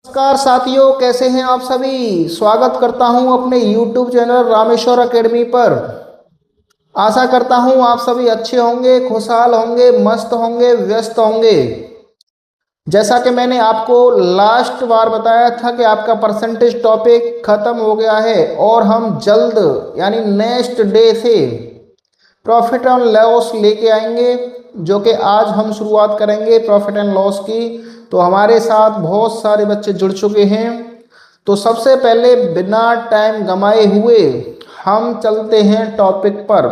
नमस्कार साथियों, कैसे हैं आप सभी। स्वागत करता हूं अपने YouTube चैनल रामेश्वर एकेडमी पर। आशा करता हूं आप सभी अच्छे होंगे, खुशहाल होंगे, मस्त होंगे, व्यस्त होंगे। जैसा कि मैंने आपको लास्ट बार बताया था कि आपका परसेंटेज टॉपिक खत्म हो गया है और हम जल्द यानी नेक्स्ट डे से प्रॉफिट एंड लॉस लेके आएंगे, जो कि आज हम शुरुआत करेंगे प्रॉफिट एंड लॉस की। तो हमारे साथ बहुत सारे बच्चे जुड़ चुके हैं। तो सबसे पहले बिना टाइम गंवाए हुए हम चलते हैं टॉपिक पर।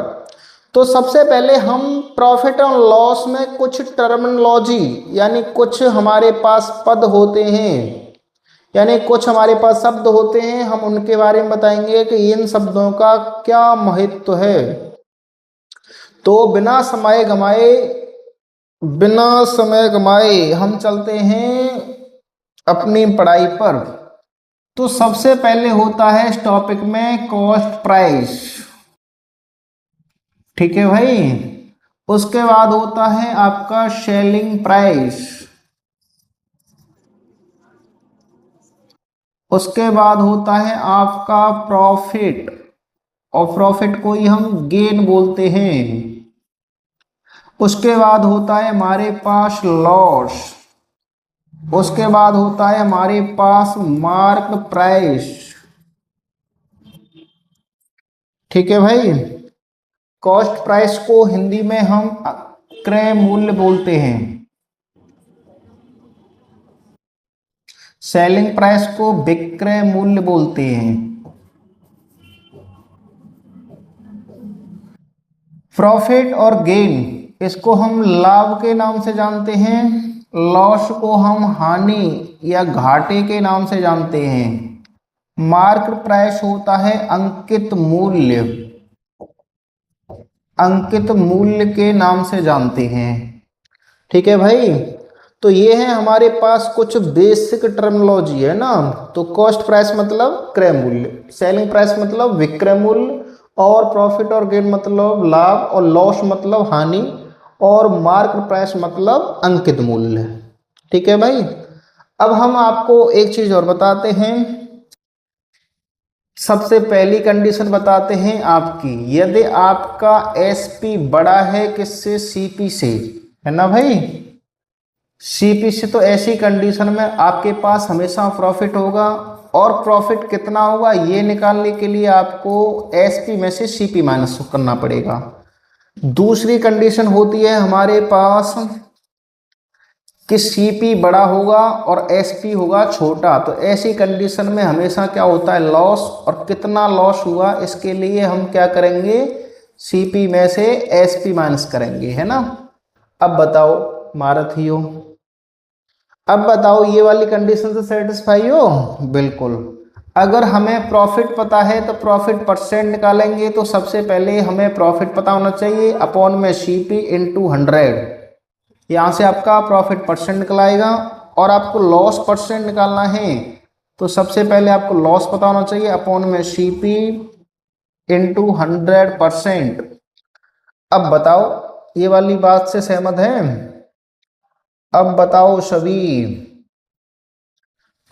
तो सबसे पहले हम प्रॉफिट एंड लॉस में कुछ टर्मिनोलॉजी यानी कुछ हमारे पास पद होते हैं, यानी कुछ हमारे पास शब्द होते हैं, हम उनके बारे में बताएंगे कि इन शब्दों का क्या महत्व है। तो बिना समय गमाए हम चलते हैं अपनी पढ़ाई पर। तो सबसे पहले होता है इस टॉपिक में कॉस्ट प्राइस, ठीक है भाई। उसके बाद होता है आपका सेलिंग प्राइस। उसके बाद होता है आपका प्रॉफिट, और प्रॉफिट को ही हम गेन बोलते हैं। उसके बाद होता है हमारे पास लॉस। उसके बाद होता है हमारे पास मार्क प्राइस, ठीक है भाई। कॉस्ट प्राइस को हिंदी में हम क्रय मूल्य बोलते हैं। सेलिंग प्राइस को विक्रय मूल्य बोलते हैं। प्रॉफिट और गेन इसको हम लाभ के नाम से जानते हैं। लॉस को हम हानि या घाटे के नाम से जानते हैं। मार्क प्राइस होता है अंकित मूल्य, अंकित मूल्य के नाम से जानते हैं, ठीक है भाई। तो ये है हमारे पास कुछ बेसिक टर्मिनोलॉजी है ना। तो कॉस्ट प्राइस मतलब क्रय मूल्य, सेलिंग प्राइस मतलब विक्रय मूल्य, और प्रॉफिट और गेन मतलब लाभ, और लॉस मतलब हानि, और मार्क प्राइस मतलब अंकित मूल्य, ठीक है भाई। अब हम आपको एक चीज और बताते हैं। सबसे पहली कंडीशन बताते हैं आपकी, यदि आपका एसपी बड़ा है किससे, सीपी से, है ना भाई। सीपी से, तो ऐसी कंडीशन में आपके पास हमेशा प्रॉफिट होगा। और प्रॉफिट कितना होगा ये निकालने के लिए आपको एसपी में से सीपी माइनस करना पड़ेगा। दूसरी कंडीशन होती है हमारे पास कि सीपी बड़ा होगा और एसपी होगा छोटा। तो ऐसी कंडीशन में हमेशा क्या होता है, लॉस। और कितना लॉस हुआ इसके लिए हम क्या करेंगे, सीपी में से एसपी माइनस करेंगे, है ना। अब बताओ मारथियो, अब बताओ ये वाली कंडीशन से सेटिस्फाई हो। बिल्कुल। अगर हमें प्रॉफिट पता है तो प्रॉफिट परसेंट निकालेंगे। तो सबसे पहले हमें प्रॉफिट पता होना चाहिए, अपॉन में सीपी इंटू 100। यहाँ से आपका प्रॉफिट परसेंट निकलाएगा। और आपको लॉस परसेंट निकालना है, तो सबसे पहले आपको लॉस पता होना चाहिए, अपॉन में सीपी इंटू 100%। अब बताओ ये वाली बात से सहमत है। अब बताओ सभी।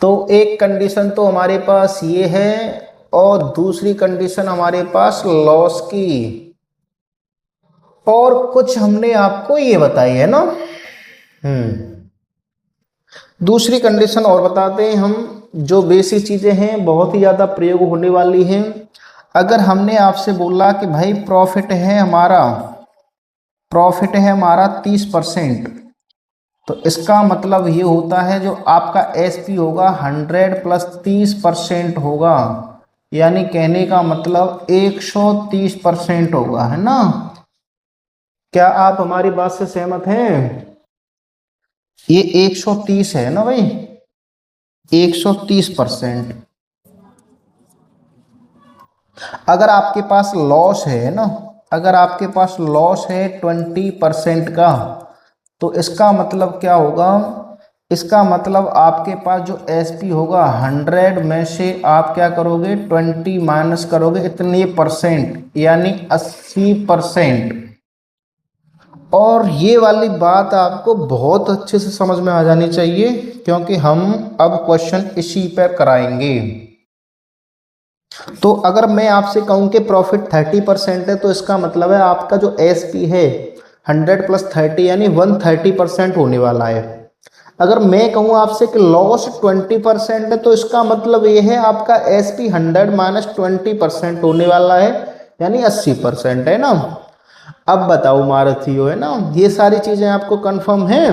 तो एक कंडीशन तो हमारे पास ये है, और दूसरी कंडीशन हमारे पास लॉस की, और कुछ हमने आपको ये बताई है ना। दूसरी कंडीशन और बताते हैं हम, जो बेसिक चीजें हैं बहुत ही ज्यादा प्रयोग होने वाली हैं। अगर हमने आपसे बोला कि भाई प्रॉफिट है हमारा 30%, तो इसका मतलब ये होता है जो आपका एसपी होगा 100 प्लस 30% होगा, यानी कहने का मतलब 130% होगा, है ना। क्या आप हमारी बात से सहमत हैं। ये 130 है ना भाई, 130%। अगर आपके पास लॉस है ना, अगर आपके पास लॉस है 20% का, तो इसका मतलब क्या होगा, इसका मतलब आपके पास जो एसपी होगा 100 में से आप क्या करोगे, 20 माइनस करोगे इतने परसेंट, यानी 80%। और ये वाली बात आपको बहुत अच्छे से समझ में आ जानी चाहिए, क्योंकि हम अब क्वेश्चन इसी पर कराएंगे। तो अगर मैं आपसे कहूं कि प्रॉफिट 30% है, तो इसका मतलब है आपका जो एसपी है 100 + 30 यानी 130% होने वाला है। अगर मैं कहूं आपसे कि लॉस 20% है, तो इसका मतलब ये है आपका एसपी 100 - 20% होने वाला है, यानी 80% है ना। अब बताओ मारुतियो, है ना, ये सारी चीजें आपको कंफर्म है।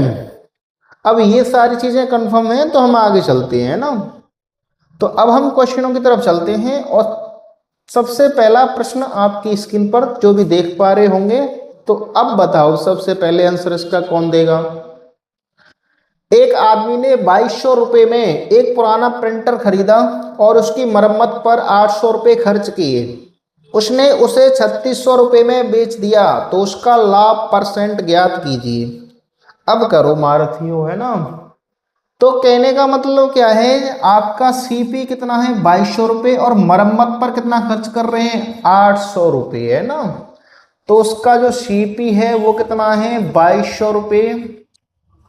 अब ये सारी चीजें कंफर्म है तो हम आगे चलते हैं ना। तो अब हम क्वेश्चनों की तरफ चलते हैं, और सबसे पहला प्रश्न आपकी स्क्रीन पर जो भी देख पा रहे होंगे। तो अब बताओ सबसे पहले आंसर इसका कौन देगा। एक आदमी ने 2200 रुपये में एक पुराना प्रिंटर खरीदा और उसकी मरम्मत पर 800 रुपये खर्च किए। उसने उसे 3600 रुपये में बेच दिया, तो उसका लाभ परसेंट ज्ञात कीजिए। अब करो मारुतियो, है ना। तो कहने का मतलब क्या है, आपका सीपी कितना है 2200 रुपये, और मरम्मत पर कितना खर्च कर रहे हैं 800 रुपये, है ना। तो उसका जो सीपी है वो कितना है 2200 रुपये,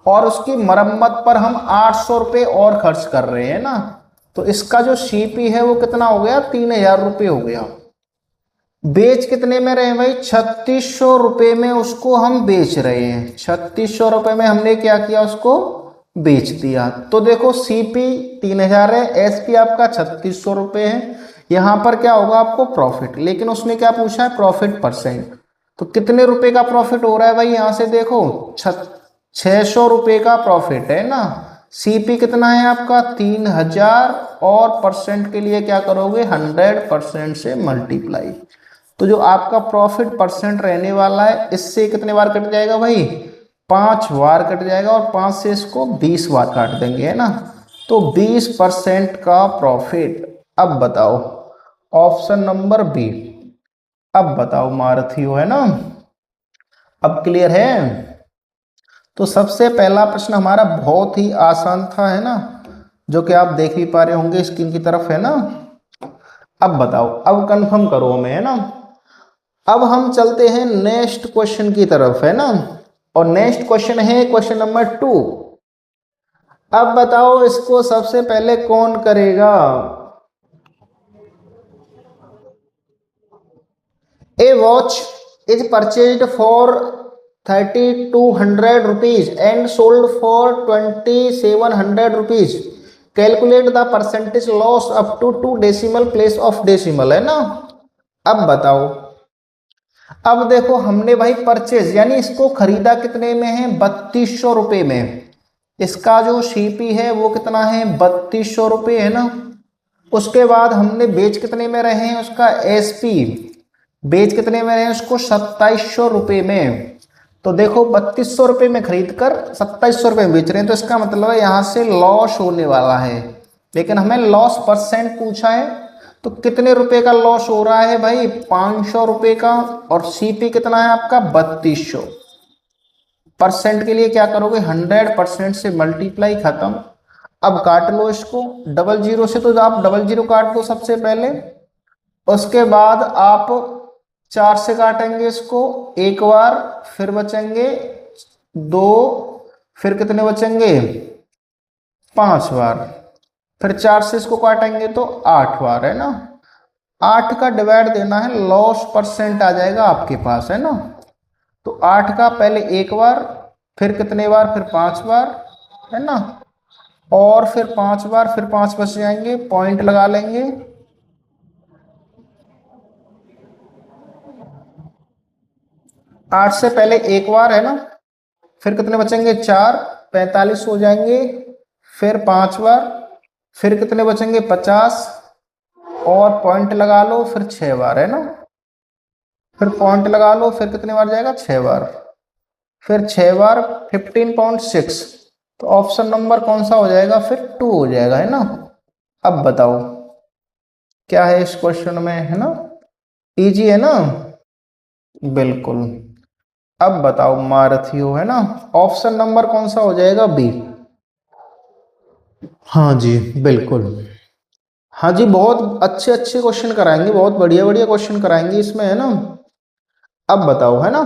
और उसकी मरम्मत पर हम 800 रुपये और खर्च कर रहे हैं ना। तो इसका जो सीपी है वो कितना हो गया 3000 रुपये हो गया। बेच कितने में रहे भाई 3600 रुपये में उसको हम बेच रहे हैं। 3600 रुपये में हमने क्या किया, उसको बेच दिया। तो देखो सीपी 3000 है, एसपी आपका 3600 रुपये है। यहां पर क्या होगा आपको प्रॉफिट, लेकिन उसने क्या पूछा है प्रॉफिट परसेंट। तो कितने रुपए का प्रॉफिट हो रहा है भाई, यहां से देखो 600 रुपये का प्रॉफिट है ना। सीपी कितना है आपका 3000, और परसेंट के लिए क्या करोगे 100% से मल्टीप्लाई। तो जो आपका प्रॉफिट परसेंट रहने वाला है, इससे कितने बार कट जाएगा भाई 5 बार कट जाएगा, और 5 से इसको 20 बार काट देंगे, है ना। तो 20% का प्रॉफिट। अब बताओ ऑप्शन नंबर बी। अब बताओ मारुतियो, है ना। अब क्लियर है। तो सबसे पहला प्रश्न हमारा बहुत ही आसान था, है ना, जो कि आप देख भी पा रहे होंगे स्क्रीन की तरफ, है ना। अब बताओ, अब कंफर्म करो हमें, है ना। अब हम चलते हैं नेक्स्ट क्वेश्चन की तरफ, है ना। और नेक्स्ट क्वेश्चन है क्वेश्चन नंबर 2। अब बताओ इसको सबसे पहले कौन करेगा। A watch is purchased for 3200 rupees and sold for 2700 rupees. Calculate the percentage loss up to 2 decimal place of decimal, है ना। अब बताओ, अब देखो हमने भाई परचेज यानी इसको खरीदा कितने में है 3200 रुपये में। इसका जो सीपी है वो कितना है 3200 रुपये, है ना। उसके बाद हमने बेच कितने में रहे हैं, उसका एसपी बेच कितने में रहे हैं उसको 2700 रुपये में। तो देखो 3200 रुपये में खरीद कर 2700 रुपये में बेच रहे हैं, तो इसका मतलब है यहाँ से लॉस होने वाला है। लेकिन हमें लॉस परसेंट पूछा है, तो कितने रुपए का लॉस हो रहा है भाई 500 रुपये का, और सीपी कितना है आपका 3200। परसेंट के लिए क्या करोगे 100% से मल्टीप्लाई, खत्म। अब काट लो इसको डबल जीरो से, तो आप डबल जीरो काट दो सबसे पहले। उसके बाद आप 4 से काटेंगे इसको एक बार, फिर बचेंगे 2, फिर कितने बचेंगे 5 बार, फिर 4 से इसको काटेंगे तो 8 बार, है ना। 8 का डिवाइड देना है, लॉस परसेंट आ जाएगा आपके पास, है ना। तो 8 का पहले एक बार, फिर कितने बार, फिर 5 बार, है ना। और फिर 5 बार, फिर 5 बच जाएंगे, पॉइंट लगा लेंगे। 8 से पहले एक बार, है ना, फिर कितने बचेंगे 4, 45 हो जाएंगे, फिर 5 बार, फिर कितने बचेंगे 50, और पॉइंट लगा लो, फिर 6 बार, है ना। फिर पॉइंट लगा लो, फिर कितने बार जाएगा 6 बार, फिर 6 बार 15.6। तो ऑप्शन नंबर कौन सा हो जाएगा फिर 2 हो जाएगा, है ना। अब बताओ क्या है इस क्वेश्चन में, है ना, इजी है ना, बिल्कुल। अब बताओ मारुतियो, है ना, ऑप्शन नंबर कौन सा हो जाएगा बी। हाँ जी बिल्कुल। हाँ जी, बहुत अच्छे अच्छे क्वेश्चन कराएंगे, बहुत बढ़िया बढ़िया क्वेश्चन कराएंगे इसमें, है ना। अब बताओ, है ना,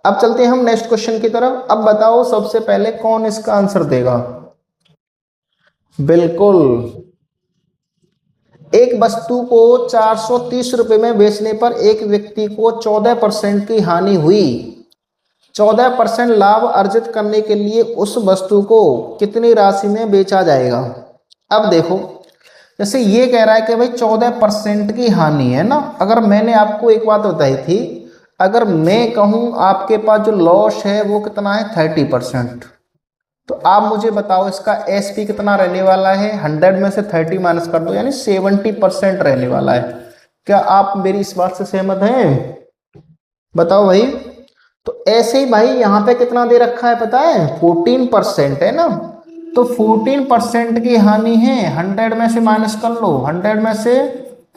अब चलते हैं हम नेक्स्ट क्वेश्चन की तरफ। अब बताओ सबसे पहले कौन इसका आंसर देगा। बिल्कुल, एक वस्तु को 430 रुपए में बेचने पर एक व्यक्ति को 14% की हानि हुई। 14% लाभ अर्जित करने के लिए उस वस्तु को कितनी राशि में बेचा जाएगा। अब देखो, जैसे ये कह रहा है कि भाई 14% की हानि है ना। अगर मैंने आपको एक बात बताई थी, अगर मैं कहूं आपके पास जो लॉस है वो कितना है 30%, तो आप मुझे बताओ इसका एसपी कितना रहने वाला है। 100 में से 30 माइनस कर दो, यानी 70% रहने वाला है। क्या आप मेरी इस बात से सहमत हैं? बताओ भाई। तो ऐसे ही भाई यहाँ पे कितना दे रखा है पता है, 14% है ना। तो 14% की हानि है, 100 में से माइनस कर लो। 100 में से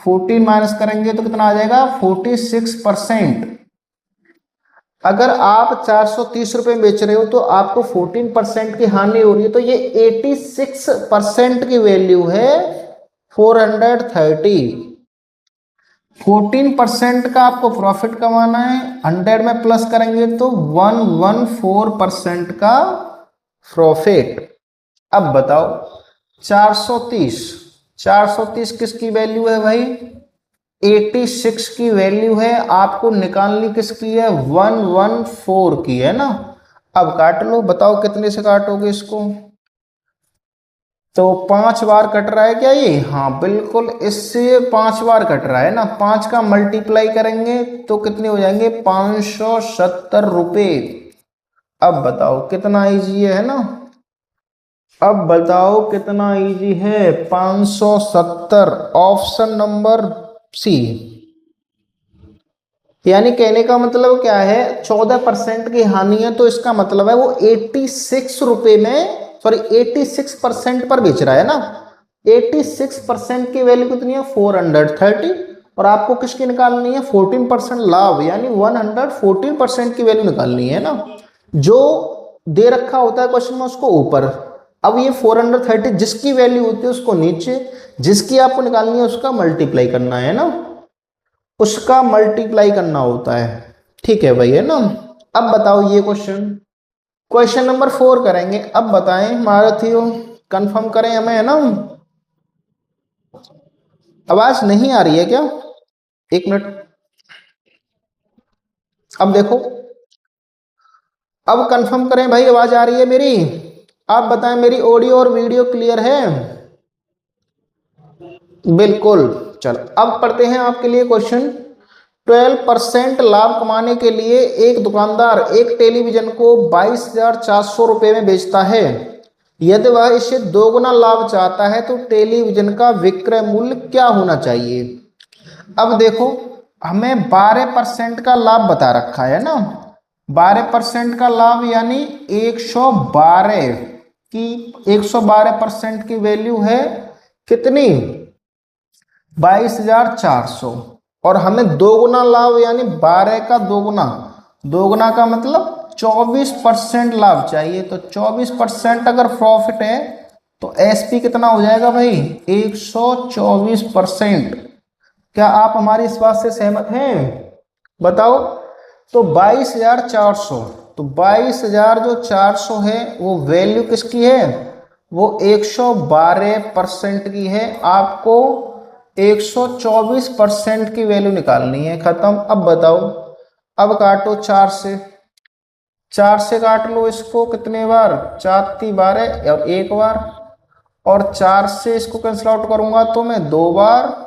14 माइनस करेंगे तो कितना आ जाएगा 46%। अगर आप 430 रुपए बेच रहे हो तो आपको 14% की हानि हो रही है, तो ये 86% की वैल्यू है 430। 14% का आपको प्रॉफिट कमाना है, 100 में प्लस करेंगे तो 114% का प्रॉफिट। अब बताओ 430, 430 किसकी वैल्यू है भाई, 86 की वैल्यू है। आपको निकालनी किसकी है, 114 की है ना। अब काट लो, बताओ कितने से काटोगे इसको। तो 5 बार कट रहा है क्या ये, हाँ बिल्कुल, इससे 5 बार कट रहा है ना। 5 का मल्टीप्लाई करेंगे तो कितने हो जाएंगे 570 रुपये। अब बताओ कितना इजी है ना। अब बताओ कितना इजी है, 570, ऑप्शन नंबर सी। यानी कहने का मतलब क्या है, 14% की हानि है तो इसका मतलब है वो 86 रुपए में, सॉरी 86% पर बेच रहा है ना। 86% की वैल्यू कितनी है 430, और आपको किसकी निकालनी है 14% लाभ, यानी 114% की वैल्यू निकालनी है ना। जो दे रखा होता है क्वेश्चन में उसको ऊपर, अब ये 430 जिसकी वैल्यू होती है उसको नीचे, जिसकी आपको निकालनी है उसका मल्टीप्लाई करना है ना, उसका मल्टीप्लाई करना होता है। ठीक है भाई, है ना। अब बताओ ये क्वेश्चन, क्वेश्चन नंबर 4 करेंगे। अब बताएं मारथियो, कंफर्म करें हमें, है ना। आवाज नहीं आ रही है क्या, एक मिनट। अब देखो, अब कंफर्म करें भाई, आवाज आ रही है मेरी। आप बताएं मेरी ऑडियो और वीडियो क्लियर है। बिल्कुल। चलो अब पढ़ते हैं आपके लिए क्वेश्चन। 12% लाभ कमाने के लिए एक दुकानदार एक टेलीविजन को 22,400 रुपये में बेचता है। यदि वह इसे दोगुना लाभ चाहता है तो टेलीविजन का विक्रय मूल्य क्या होना चाहिए। अब देखो, हमें 12% का लाभ बता रखा है ना। 12% का लाभ यानी 112 की, 112% की वैल्यू है कितनी 22,400, और हमें दोगुना लाभ यानी 12 का दोगुना, दोगुना का मतलब 24% लाभ चाहिए। तो 24% अगर प्रॉफिट है तो एसपी कितना हो जाएगा भाई 124%। क्या आप हमारी इस बात से सहमत हैं, बताओ। तो 22,400, तो 22,000 जो 400 है वो वैल्यू किसकी है, वो 112% की है। आपको 124% की वैल्यू निकालनी है, खत्म। अब बताओ, अब काटो 4 से, 4 से काट लो इसको कितने बार, 4 × 12 और 1 बार, और 4 से इसको कैंसिल आउट करूंगा तो मैं 2 बार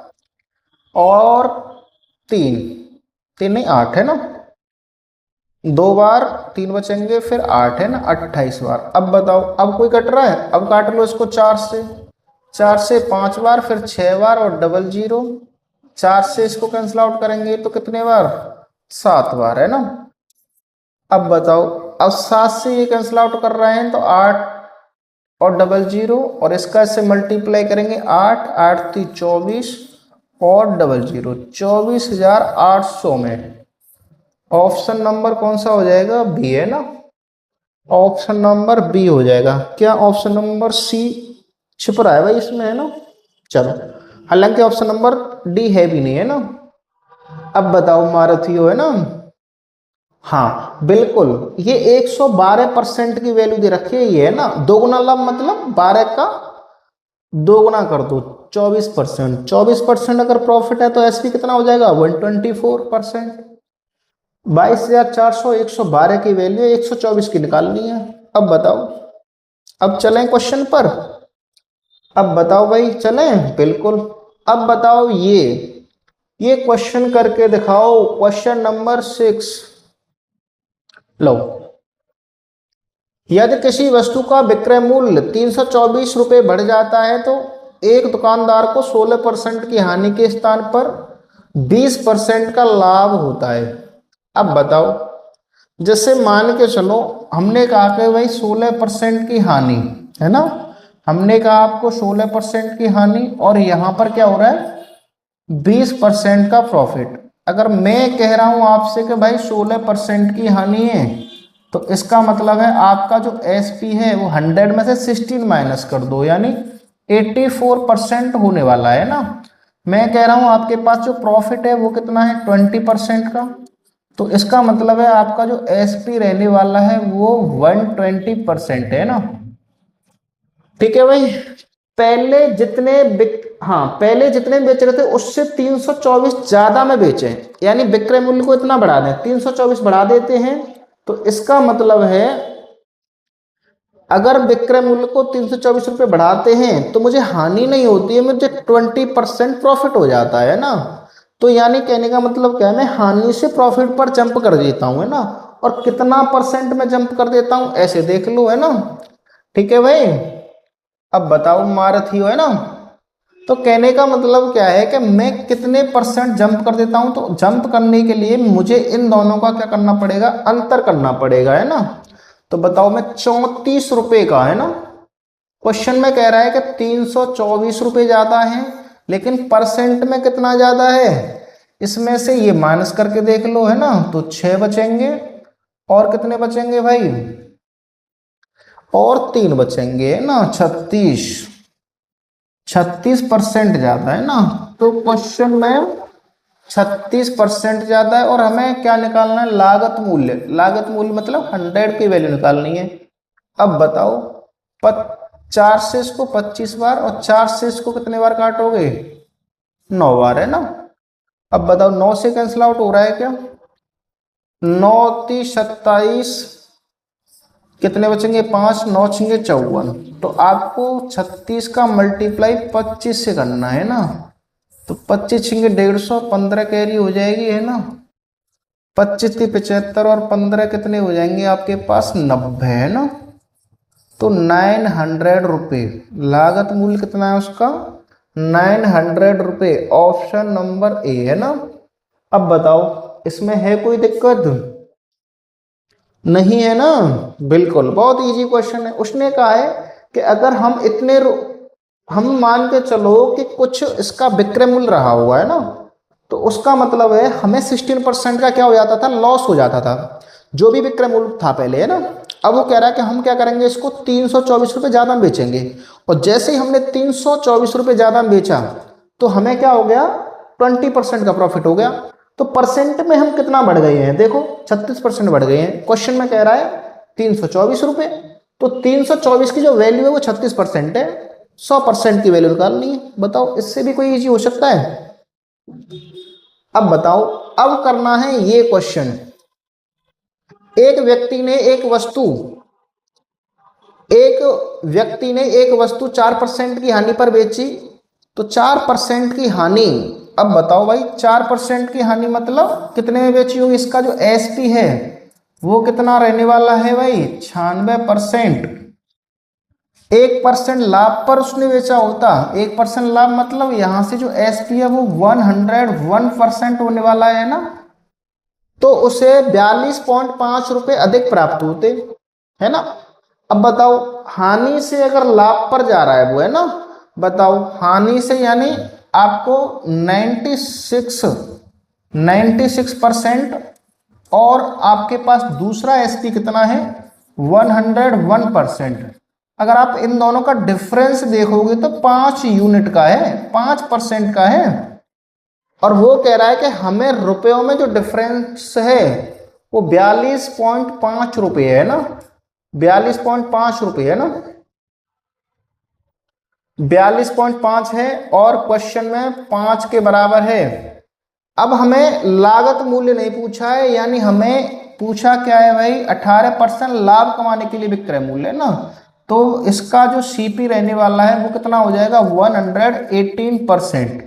और 3, 3 नहीं 8 है ना, 2 बार 3 बचेंगे, फिर 8 है ना, 28 बार। अब बताओ, अब कोई कट रहा है, अब काट लो इसको 4 से, 4 से 5 बार, फिर 6 बार और डबल जीरो। 4 से इसको कैंसिल आउट करेंगे तो कितने बार 7 बार, है ना। अब बताओ, अब 7 से ये कैंसिल आउट कर रहे हैं तो 8 और डबल जीरो, और इसका इससे मल्टीप्लाई करेंगे 8, 8 × 24 और डबल जीरो, 24,800 में ऑप्शन नंबर कौन सा हो जाएगा, बी, है ना। ऑप्शन नंबर बी हो जाएगा। क्या ऑप्शन नंबर सी छिप रहा है भाई इसमें, है ना। चलो, हालांकि ऑप्शन नंबर डी है भी नहीं, है ना। अब बताओ मारथियो, है ना। हाँ बिल्कुल, ये 112% की वैल्यू दे रखी है, ये है ना। दोगुना लाभ मतलब 12 का दोगुना कर दो, 24%। 24% अगर प्रॉफिट है तो एसपी कितना हो जाएगा, 124%। 22,400, 112 की वैल्यू 124 की निकालनी है। अब बताओ, अब चलें क्वेश्चन पर। अब बताओ भाई, चलें बिल्कुल। अब बताओ, ये क्वेश्चन करके दिखाओ, क्वेश्चन नंबर 6। लो, यदि किसी वस्तु का विक्रय मूल्य 324 रुपये बढ़ जाता है तो एक दुकानदार को 16% की हानि के स्थान पर 20% का लाभ होता है। अब बताओ, जैसे मान के चलो, हमने कहा कि भाई 16% की हानि है ना, हमने कहा आपको 16% की हानि, और यहां पर क्या हो रहा है, 20% का प्रॉफिट। अगर मैं कह रहा हूं आपसे कि भाई 16% की हानि है, तो इसका मतलब है आपका जो एसपी है वो 100 में से 16 माइनस कर दो, यानी 84% होने वाला है ना। मैं कह रहा हूं आपके पास जो प्रॉफिट है वो कितना है, 20% का। तो इसका मतलब है आपका जो एसपी रहने वाला है वो 120% है ना। ठीक है भाई, पहले जितने पहले जितने बेच रहे थे उससे 324 ज्यादा में बेचे, यानी विक्रय मूल्य को इतना बढ़ा दें, 324 बढ़ा देते हैं। तो इसका मतलब है अगर विक्रय मूल्य को 324 रुपये बढ़ाते हैं तो मुझे हानि नहीं होती है, मुझे 20% प्रॉफिट हो जाता है ना। तो यानी कहने का मतलब क्या है, मैं हानि से प्रॉफिट पर जंप कर देता हूं, है ना। और कितना परसेंट में जंप कर देता हूं, ऐसे देख लो, है ना। ठीक है भाई, अब बताओ महारथी हो, है ना। तो कहने का मतलब क्या है कि मैं कितने परसेंट जंप कर देता हूं, तो जंप करने के लिए मुझे इन दोनों का क्या करना पड़ेगा, अंतर करना पड़ेगा, है ना। तो बताओ, मैं 34 रुपए का, है ना, क्वेश्चन में कह रहा है कि 324 रुपये ज्यादा है, लेकिन परसेंट में कितना ज्यादा है, इसमें से ये माइनस करके देख लो, है ना। तो 6 बचेंगे, और कितने बचेंगे भाई, और 3 बचेंगे, है ना। 36% ज्यादा है ना। तो क्वेश्चन में 36% ज्यादा है, और हमें क्या निकालना है, लागत मूल्य। लागत मूल्य मतलब 100 की वैल्यू निकालनी है। अब बताओ, 4 से इसको 25 बार, और 4 से इसको कितने बार काटोगे, 9 बार, है ना। अब बताओ, 9 से कैंसिल आउट हो रहा है क्या, 9 30 27, कितने बचेंगे, 5, 9 6 54। तो आपको 36 का मल्टीप्लाई 25 से करना है ना। तो 25 छिंगे 150, 15 कैरी हो जाएगी, है ना। 25 थी 75, और 15 कितने हो जाएंगे आपके पास, 90, है ना। तो 900 रुपये लागत मूल्य कितना है उसका, 900 रुपये। ऑप्शन नंबर ए, है ना। अब बताओ, इसमें है कोई दिक्कत, नहीं है ना। बिल्कुल, बहुत इजी क्वेश्चन है। उसने कहा है कि अगर हम मान के चलो कि कुछ इसका विक्रय मूल्य रहा हुआ है ना, तो उसका मतलब है हमें 16% का क्या हो जाता था, लॉस हो जाता था, जो भी विक्रय मूल्य था पहले, है ना। अब वो कह रहा है कि हम क्या करेंगे, इसको 324 रुपये ज्यादा में बेचेंगे। और जैसे ही हमने 324 रुपये ज्यादा में बेचा, तो हमें क्या हो गया, 20% का प्रॉफिट हो गया। तो परसेंट में हम कितना बढ़ गए हैं, देखो 36% बढ़ गए हैं। क्वेश्चन में कह रहा है 324 रुपये, तो 324 की जो वैल्यू है वो 36% है, 100% की वैल्यू निकालनी है। बताओ, इससे भी कोई इजी हो सकता है। अब बताओ, अब करना है ये क्वेश्चन। एक व्यक्ति ने एक वस्तु 4% की हानि पर बेची, तो 4% की हानि। अब बताओ भाई, 4% की हानि मतलब कितने में बेची होगी, इसका जो एसपी है वो कितना रहने वाला है भाई, 96%। 1% लाभ पर उसने बेचा होता, 1% लाभ मतलब यहां से जो एसपी है वो 101% होने वाला है ना। तो उसे 42.5 रुपये अधिक प्राप्त होते, है ना। अब बताओ, हानि से अगर लाभ पर जा रहा है वो, है ना। बताओ, हानि से यानी आपको 96%, और आपके पास दूसरा एसपी कितना है, 101%। अगर आप इन दोनों का डिफरेंस देखोगे तो 5 यूनिट का है, 5% का है। और वो कह रहा है कि हमें रुपयों में जो डिफरेंस है वो 42.5 रुपये है ना, 42.5 रुपये है ना, 42.5 है और क्वेश्चन में 5 के बराबर है। अब हमें लागत मूल्य नहीं पूछा है, यानी हमें पूछा क्या है भाई, 18% लाभ कमाने के लिए विक्रय मूल्य है ना, तो इसका जो सीपी रहने वाला है वो कितना हो जाएगा, 118%।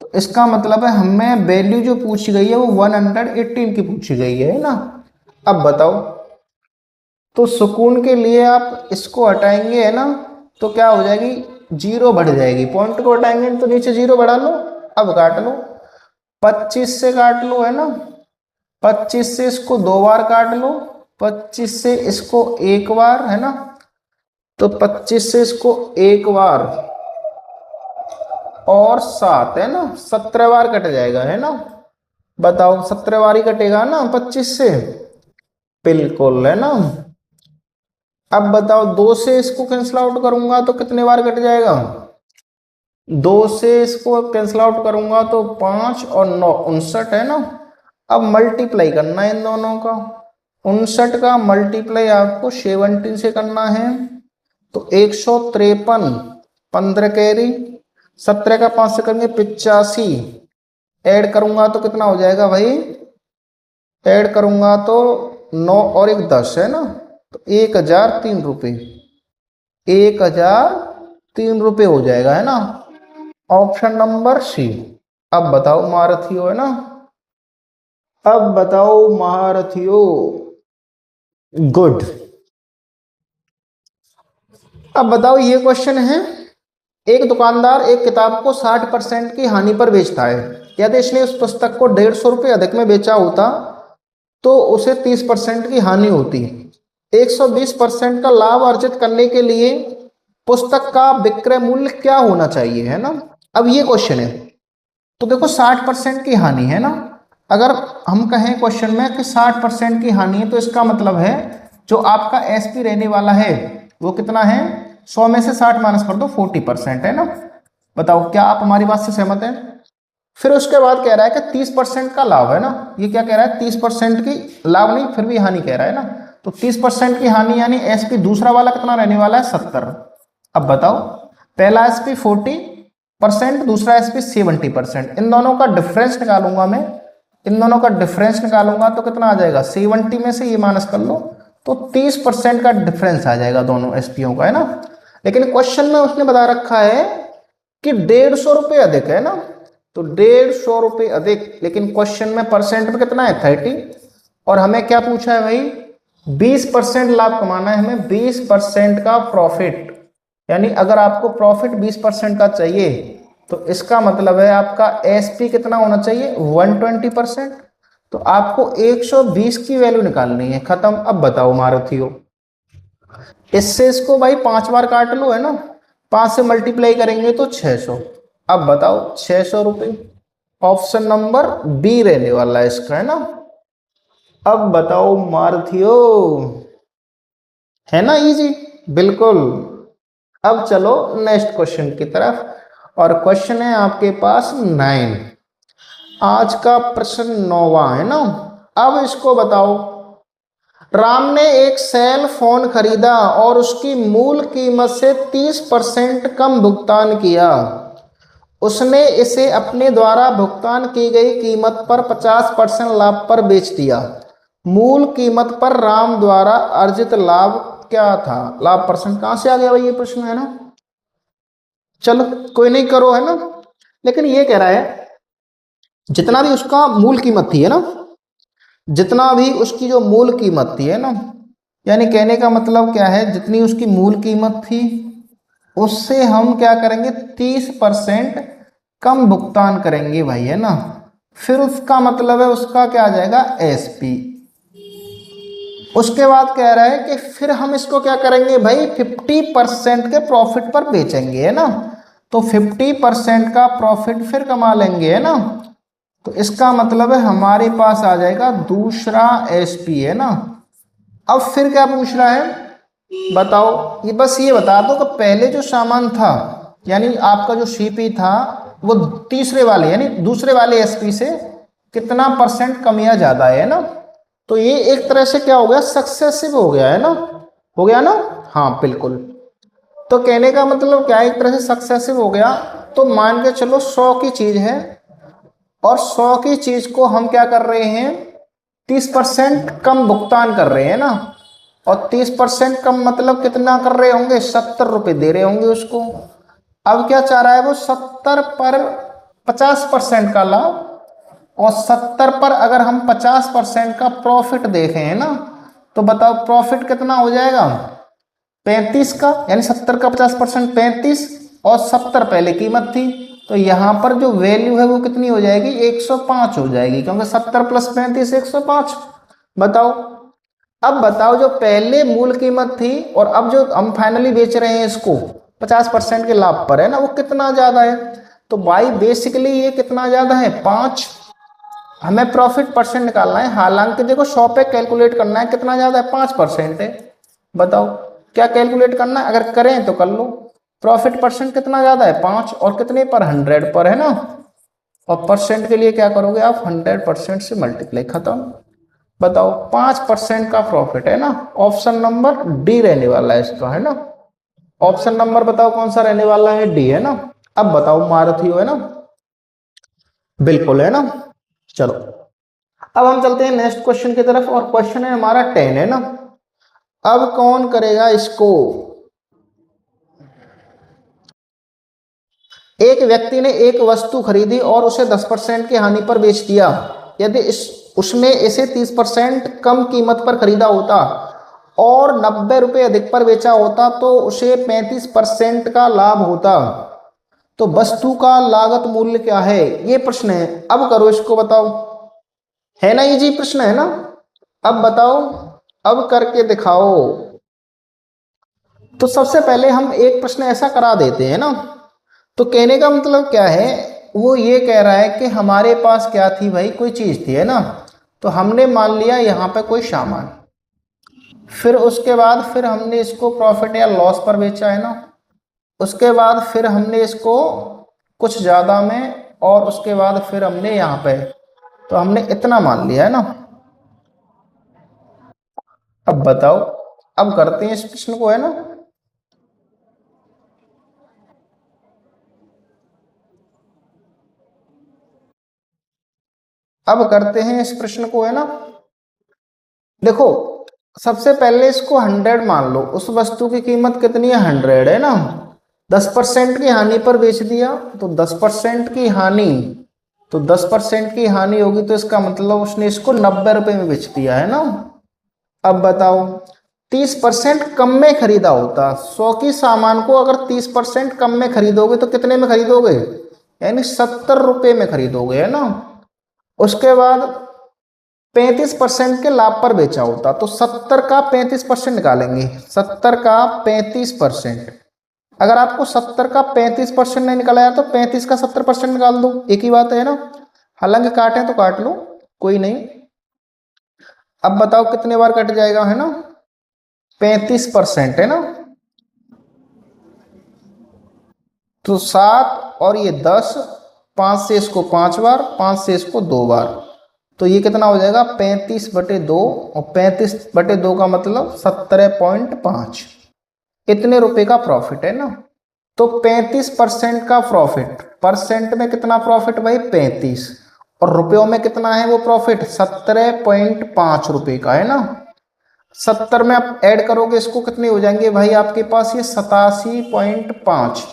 तो इसका मतलब है हमें वैल्यू जो पूछी गई है वो 118 की पूछी गई है ना। अब बताओ, तो सुकून के लिए आप इसको हटाएंगे है ना, तो क्या हो जाएगी, 0 बढ़ जाएगी, पॉइंट को हटाएंगे तो नीचे 0 बढ़ा लो। अब काट लो, 25 से काट लो है ना, 25 से इसको 2 बार काट लो, 25 से इसको 1 बार है ना, तो 25 से इसको 1 बार और 7 है ना, 17 बार कट जाएगा है ना। बताओ 17 बार ही कटेगा ना 25 से, बिल्कुल है ना। अब बताओ 2 से इसको कैंसिल आउट करूंगा तो कितने बार कट जाएगा, 2 से इसको कैंसिल आउट करूंगा तो 5 और 9 59 है ना। अब मल्टीप्लाई करना है इन दोनों का, 59 का मल्टीप्लाई आपको 17 से करना है, तो 153, 15 कैरी, 17 का 5 से करेंगे 85, ऐड करूंगा तो कितना हो जाएगा भाई, ऐड करूंगा तो 9 और 1 10 है ना, तो 1003 रुपये, 1003 रुपये हो जाएगा है ना, ऑप्शन नंबर सी। अब बताओ महारथियों है ना, अब बताओ महारथियों, गुड। अब बताओ ये क्वेश्चन है, एक दुकानदार एक किताब को 60% की हानि पर बेचता है, यदि इसने उस पुस्तक को 150 रुपये अधिक में बेचा होता तो उसे 30% की हानि होती। 120% का लाभ अर्जित करने के लिए पुस्तक का विक्रय मूल्य क्या होना चाहिए है ना। अब ये क्वेश्चन है, तो देखो 60% की हानि है ना, अगर हम कहें क्वेश्चन में कि 60% की हानि है तो इसका मतलब है जो आपका एसपी रहने वाला है वो कितना है, 100 में से 60 माइनस कर दो 40% है ना। बताओ क्या आप हमारी बात से सहमत हैं। फिर उसके बाद कह रहा है कि 30% का लाभ है ना, ये क्या कह रहा है, 30% की लाभ नहीं फिर भी हानि कह रहा है ना, तो 30% की हानि यानी एसपी दूसरा वाला कितना रहने वाला है 70। अब बताओ पहला एसपी 40%, दूसरा एसपी 70%, इन दोनों का डिफरेंस निकालूंगा मैं, इन दोनों का डिफरेंस निकालूंगा तो कितना आ जाएगा, 70 में से ये माइनस कर लो तो 30% का डिफरेंस आ जाएगा दोनों एसपीओ का है ना। लेकिन क्वेश्चन में उसने बता रखा है कि 150 रुपये अधिक है ना, तो 150 रुपये अधिक, लेकिन क्वेश्चन में परसेंट में कितना है 30, और हमें क्या पूछा है भाई 20% लाभ कमाना है हमें, 20% का प्रॉफिट, यानी अगर आपको प्रॉफिट 20% का चाहिए तो इसका मतलब है आपका एसपी कितना होना चाहिए 120%, तो आपको 120 की वैल्यू निकालनी है, खत्म। अब बताओ महारथियों, इससे इसको भाई 5 बार काट लो है ना, 5 से मल्टीप्लाई करेंगे तो 600। अब बताओ 600 रुपये, ऑप्शन नंबर बी रहने वाला है इसका है ना। अब बताओ महारथियों, है ना इजी, बिल्कुल। अब चलो नेक्स्ट क्वेश्चन की तरफ, और क्वेश्चन है आपके पास 9, आज का प्रश्न 9वां है ना। अब इसको बताओ, राम ने एक सेल फोन खरीदा और उसकी मूल कीमत से 30% कम भुगतान किया, उसने इसे अपने द्वारा भुगतान की गई कीमत पर 50% लाभ पर बेच दिया, मूल कीमत पर राम द्वारा अर्जित लाभ क्या था। लाभ परसेंट कहां से आ गया भाई, ये प्रश्न है ना, चलो कोई नहीं करो है ना। लेकिन ये कह रहा है जितना भी उसका मूल कीमत थी है ना, जितना भी उसकी जो मूल कीमत थी है ना, यानी कहने का मतलब क्या है, जितनी उसकी मूल कीमत थी उससे हम क्या करेंगे 30% कम भुगतान करेंगे भाई है ना, फिर उसका मतलब है उसका क्या आ जाएगा एसपी। उसके बाद कह रहा है कि फिर हम इसको क्या करेंगे भाई 50% के प्रॉफिट पर बेचेंगे है ना, तो 50% का प्रॉफिट फिर कमा लेंगे है ना, तो इसका मतलब है हमारे पास आ जाएगा दूसरा एसपी है ना। अब फिर क्या पूछ रहा है बताओ, ये बस ये बता दो कि पहले जो सामान था यानी आपका जो सीपी था वो तीसरे वाले यानी दूसरे वाले एसपी से कितना परसेंट कम या ज्यादा है ना, तो ये एक तरह से क्या हो गया, सक्सेसिव हो गया है ना, हो गया ना, हाँ बिल्कुल। तो कहने का मतलब क्या है, एक तरह से सक्सेसिव हो गया। तो मान के चलो 100 की चीज है और 100 की चीज को हम क्या कर रहे हैं, 30% कम भुगतान कर रहे हैं ना, और 30% कम मतलब कितना कर रहे होंगे, 70 रुपए दे रहे होंगे उसको। अब क्या चाह रहा है वो, 70 पर 50% का लाभ, और 70 पर अगर हम 50% का प्रॉफिट देखें है ना, तो बताओ प्रॉफिट कितना हो जाएगा, 35 का, यानी 70 का 50% 35, और 70 पहले कीमत थी। तो यहां पर जो वैल्यू है वो कितनी हो जाएगी, 105 हो जाएगी, क्योंकि 70 प्लस 35 105। बताओ, अब बताओ जो पहले मूल कीमत थी और अब जो हम फाइनली बेच रहे हैं इसको 50% के लाभ पर है ना, वो कितना ज्यादा है। तो भाई बेसिकली ये कितना ज्यादा है, 5। हमें प्रॉफिट परसेंट निकालना है, हालांकि देखो 100 पे कैलकुलेट करना है, कितना ज्यादा है, 5% है। बताओ क्या कैलकुलेट करना है, अगर करें तो कर लो। प्रॉफिट परसेंट कितना ज्यादा है, 5, और कितने पर, 100 पर है ना, और परसेंट के लिए क्या करोगे आप, 100% से मल्टीप्लाई, खत्म। बताओ 5% का प्रॉफिट है ना, ऑप्शन नंबर डी रहने वाला है इसका, है ना। ऑप्शन नंबर बताओ कौन सा रहने वाला है, डी है ना। अब बताओ मारुति है ना, बिल्कुल है ना। चलो अब हम चलते हैं नेक्स्ट क्वेश्चन की तरफ, और क्वेश्चन है हमारा 10 है ना। अब कौन करेगा इसको, एक व्यक्ति ने एक वस्तु खरीदी और उसे 10% की हानि पर बेच दिया। यदि इस उसने इसे 30% कम कीमत पर खरीदा होता और 90 रुपए अधिक पर बेचा होता तो उसे 35% का लाभ होता। तो वस्तु का लागत मूल्य क्या है, ये प्रश्न है। अब करो इसको, बताओ, है ना, इजी प्रश्न है ना। अब बताओ, अब करके दिखाओ। तो सबसे पहले हम एक प्रश्न ऐसा करा देते हैं ना। तो कहने का मतलब क्या है, वो ये कह रहा है कि हमारे पास क्या थी भाई, कोई चीज थी है ना। तो हमने मान लिया यहाँ पे कोई सामान, फिर उसके बाद फिर हमने इसको प्रॉफिट या लॉस पर बेचा है ना। उसके बाद फिर हमने इसको कुछ ज्यादा में, और उसके बाद फिर हमने यहाँ पे, तो हमने इतना मान लिया है ना। अब बताओ, अब करते हैं इस प्रश्न को है ना। अब करते हैं इस प्रश्न को है ना। देखो सबसे पहले इसको 100 मान लो, उस वस्तु की कीमत कितनी है, 100 है ना। 10% की हानि पर बेच दिया, तो 10% की हानि, तो 10% की हानि होगी, तो इसका मतलब उसने इसको 90 रुपए में बेच दिया है ना। अब बताओ 30% कम में खरीदा होता, 100 की सामान को अगर 30% कम में खरीदोगे तो कितने में खरीदोगे, यानी 70 रुपए में खरीदोगे है ना। उसके बाद 35% के लाभ पर बेचा होता, तो 70 का 35% निकालेंगे, 70 का 35%। अगर आपको 70 का 35% नहीं निकाला है तो 35 का 70% निकाल दो, एक ही बात है ना। हालांकि काटें तो काट लो, कोई नहीं। अब बताओ कितने बार कट जाएगा है ना, 35% है ना। तो 7 और ये 10, 5 से इसको 5 बार, 5 से इसको 2 बार, तो ये कितना हो जाएगा, 35/2, और 35/2 का मतलब 17.5, इतने रुपए का प्रॉफिट है ना। तो 35% का प्रॉफिट, परसेंट में कितना प्रॉफिट भाई, 35, और रुपयों में कितना है वो प्रॉफिट, 17.5 रुपए का है ना। 70 में आप ऐड करोगे इसको, कितने हो जाएंगे भाई आपके पास, ये 87.5,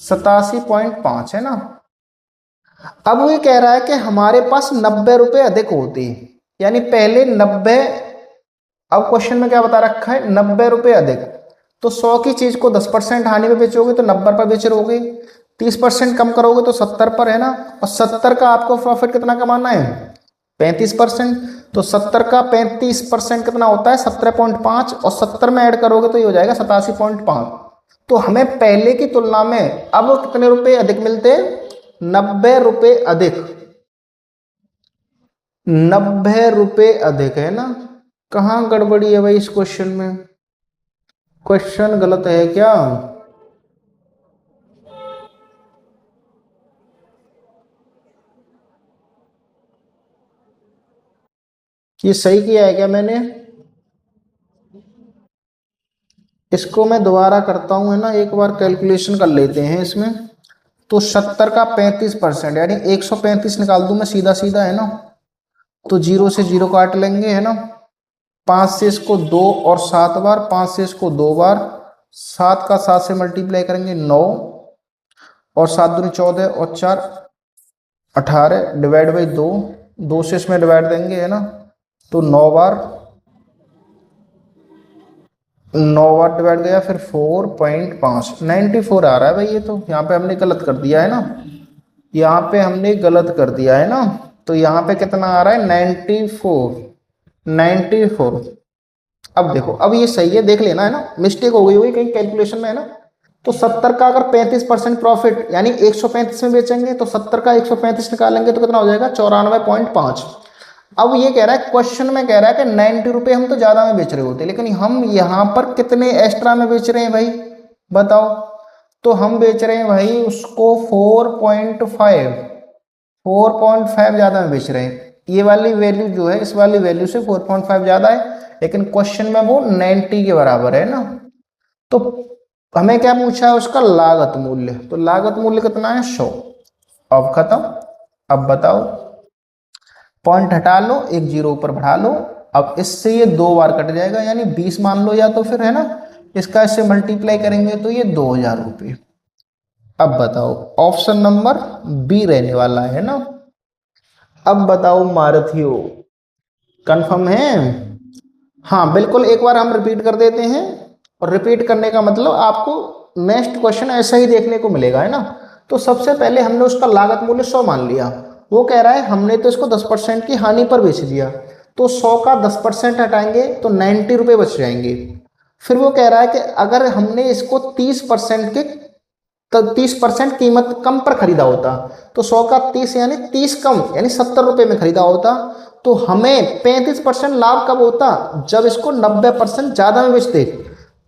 87.5 है ना। अब वो ये कह रहा है कि हमारे पास 90 रुपए अधिक होते हैं, यानी पहले 90, अब क्वेश्चन में क्या बता रखा है, 90 रुपए अधिक। तो 100 की चीज को 10% हानि में बेचोगे तो 90 पर बेच रहोगे, 30% कम करोगे तो 70 पर है ना। और 70 का आपको प्रॉफिट कितना कमाना है, 35%। तो 70 का 35% कितना होता है, 17.5, और 70 में ऐड करोगे तो ये हो जाएगा 87.5। तो हमें पहले की तुलना में अब कितने रुपए अधिक मिलते हैं, 90 रुपए अधिक, 90 रुपए अधिक है ना। कहाँ गड़बड़ी है भाई इस क्वेश्चन में, क्वेश्चन गलत है क्या। ये सही किया है क्या मैंने? इसको मैं दोबारा करता हूँ, है ना, एक बार कैलकुलेशन कर लेते हैं इसमें। तो 70 का 35% यानी 135 निकाल दूं मैं सीधा सीधा, है ना। तो 0 से 0 काट लेंगे, है ना। 5 से इसको 2 और 7 बार, 5 से इसको 2 बार, 7 का 7 से मल्टीप्लाई करेंगे 9, और 7 दूनी 14 और 4 18, डिवाइड बाई 2, 2 से इसमें डिवाइड देंगे, है ना। तो 9 बार डिवाइड गया, फिर 4.5, 94 आ रहा है भाई। ये तो यहाँ पे हमने गलत कर दिया है ना, यहाँ पे हमने गलत कर दिया है ना। तो यहाँ पे कितना आ रहा है? 94। अब देखो, अब ये सही है, देख लेना, है ना, मिस्टेक हो गई होगी कहीं कैलकुलेशन में, है ना। तो 70 का अगर 35% प्रॉफिट यानी 135 में बेचेंगे, तो 70 का 135 निकालेंगे तो कितना हो जाएगा? 94.5। अब ये कह रहा है, क्वेश्चन में कह रहा है कि 90 रुपये हम तो ज्यादा में बेच रहे होते, लेकिन हम यहाँ पर कितने एक्स्ट्रा में बेच रहे हैं भाई, बताओ। तो हम बेच रहे हैं भाई उसको 4.5 ज्यादा में बेच रहे हैं। ये वाली वैल्यू जो है, इस वाली वैल्यू से 4.5 ज्यादा है, लेकिन क्वेश्चन में वो 90 के बराबर है ना। तो हमें क्या पूछा है? उसका लागत मूल्य। तो लागत मूल्य कितना है? 100। अब खत्म। अब बताओ, पॉइंट हटा लो, एक जीरो ऊपर बढ़ा लो। अब इससे ये 2 बार कट जाएगा, यानी 20 मान लो, या तो फिर, है ना, इसका इससे मल्टीप्लाई करेंगे तो ये 2000 रुपये। अब बताओ, ऑप्शन नंबर बी रहने वाला है ना। अब बताओ मारथियो, कंफर्म है? हाँ बिल्कुल, एक बार हम रिपीट कर देते हैं। और रिपीट करने का मतलब आपको नेक्स्ट क्वेश्चन ऐसा ही देखने को मिलेगा, है ना। तो सबसे पहले हमने उसका लागत मूल्य 100 मान लिया। वो कह रहा है हमने तो इसको 10% की हानि पर बेच दिया, तो 100 का 10% हटाएंगे तो 90 रुपये बच जाएंगे। फिर वो कह रहा है कि अगर हमने इसको 30% के, तो 30% कीमत कम पर खरीदा होता, तो 100 का 30 यानी 30 कम यानी 70 रुपये में खरीदा होता, तो हमें 35% लाभ कब होता? जब इसको 90% ज्यादा में बेचते।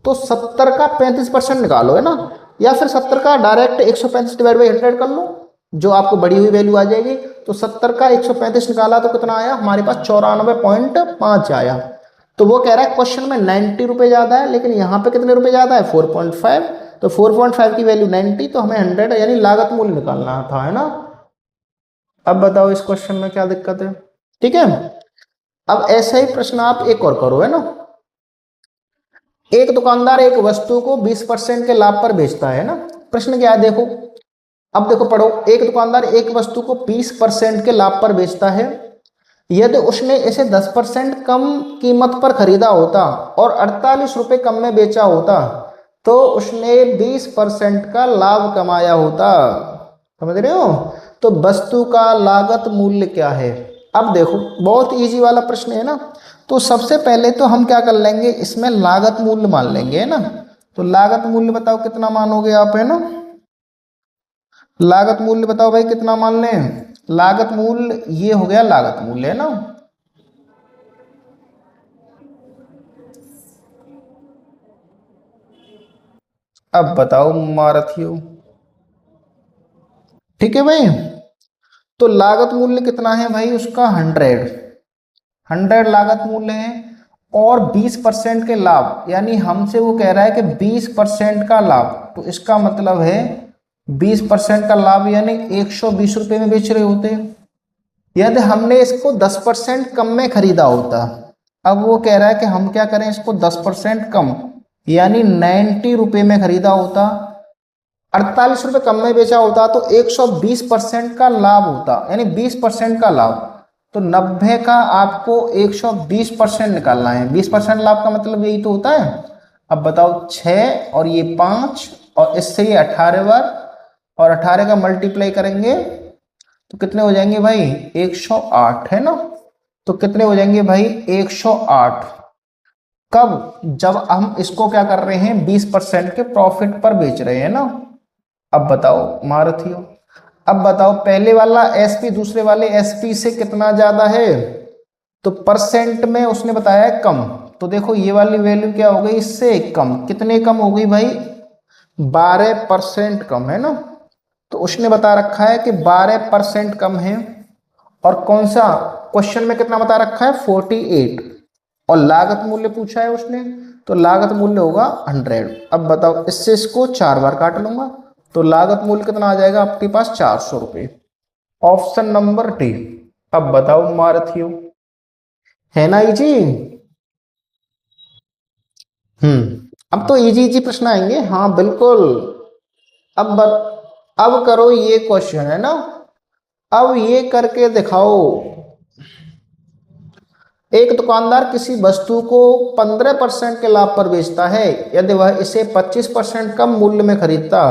तो 70 का 35% निकालो, है ना, या फिर 70 का डायरेक्ट 135 डिवाइड बाई 100 कर लो, जो आपको बढ़ी हुई वैल्यू आ जाएगी। तो 70 का 135 निकाला तो कितना आया हमारे पास? 94.5 आया। तो वो कह रहा है क्वेश्चन में 90 रुपये ज्यादा है, लेकिन यहाँ पे कितने रुपए ज्यादा है? 4.5। तो 4.5 की वैल्यू 90, तो हमें 100 यानी लागत मूल्य निकालना था, है ना। अब बताओ इस क्वेश्चन में क्या दिक्कत है? ठीक है। अब ऐसा ही प्रश्न आप एक और करो, है ना। एक दुकानदार एक वस्तु को 20% के लाभ पर बेचता है ना। प्रश्न क्या है देखो, अब देखो पढ़ो। एक दुकानदार एक वस्तु को 20% के लाभ पर बेचता है। यदि उसने इसे 10% कम कीमत पर खरीदा होता और 48 रुपये कम में बेचा होता, तो उसने 20% का लाभ कमाया होता। समझ रहे हो? तो वस्तु का लागत मूल्य क्या है? अब देखो, बहुत इजी वाला प्रश्न है ना। तो सबसे पहले तो हम क्या कर लेंगे, इसमें लागत मूल्य मान लेंगे, है ना। तो लागत मूल्य बताओ कितना मानोगे आप, है ना। लागत मूल्य बताओ भाई कितना मान लें। लागत मूल्य ये हो गया लागत मूल्य, है ना। अब बताओ मारथियो। ठीक है भाई। तो लागत मूल्य कितना है भाई उसका? 100 लागत मूल्य है। और 20% के लाभ, यानी हमसे वो कह रहा है कि 20% का लाभ, तो इसका मतलब है 20% का लाभ यानी 120 रुपये में बेच रहे होते। यदि हमने इसको 10% कम में खरीदा होता, अब वो कह रहा है कि हम क्या करें, इसको 10% कम यानी 90 रुपये में खरीदा होता, 48 रुपये कम में बेचा होता, तो 120% का लाभ होता, यानी 20% का लाभ। तो 90 का आपको 120% निकालना है। 20% लाभ का मतलब यही तो होता है। अब बताओ, 6 और ये 5 और इससे ये 18 बार, और 18 का मल्टीप्लाई करेंगे तो कितने हो जाएंगे भाई? 108, है ना। तो कितने हो जाएंगे भाई? 108। कब? जब हम इसको क्या कर रहे हैं, 20% के प्रॉफिट पर बेच रहे हैं ना। अब बताओ मारथियो, अब बताओ पहले वाला एसपी दूसरे वाले एसपी से कितना ज्यादा है? तो परसेंट में उसने बताया है कम। तो देखो ये वाली वैल्यू क्या हो गई? इससे कम। कितने कम हो गई भाई? 12% कम, है ना। तो उसने बता रखा है कि 12% कम है। और कौन सा? क्वेश्चन में कितना बता रखा है 48 और लागत मूल्य पूछा है उसने, तो लागत मूल्य होगा 100। अब बताओ इससे इसको 4 बार काट लूंगा तो लागत मूल्य कितना आ जाएगा आपके पास 400 रुपये। Option number D. अब बताओ मारथियो, है ना इजी। अब तो इजी इजी प्रश्न आएंगे, हाँ बिल्कुल। अब अब करो ये क्वेश्चन है ना, अब ये करके दिखाओ। एक दुकानदार किसी वस्तु को 15% के लाभ पर बेचता है। यदि वह इसे 25% कम मूल्य में खरीदता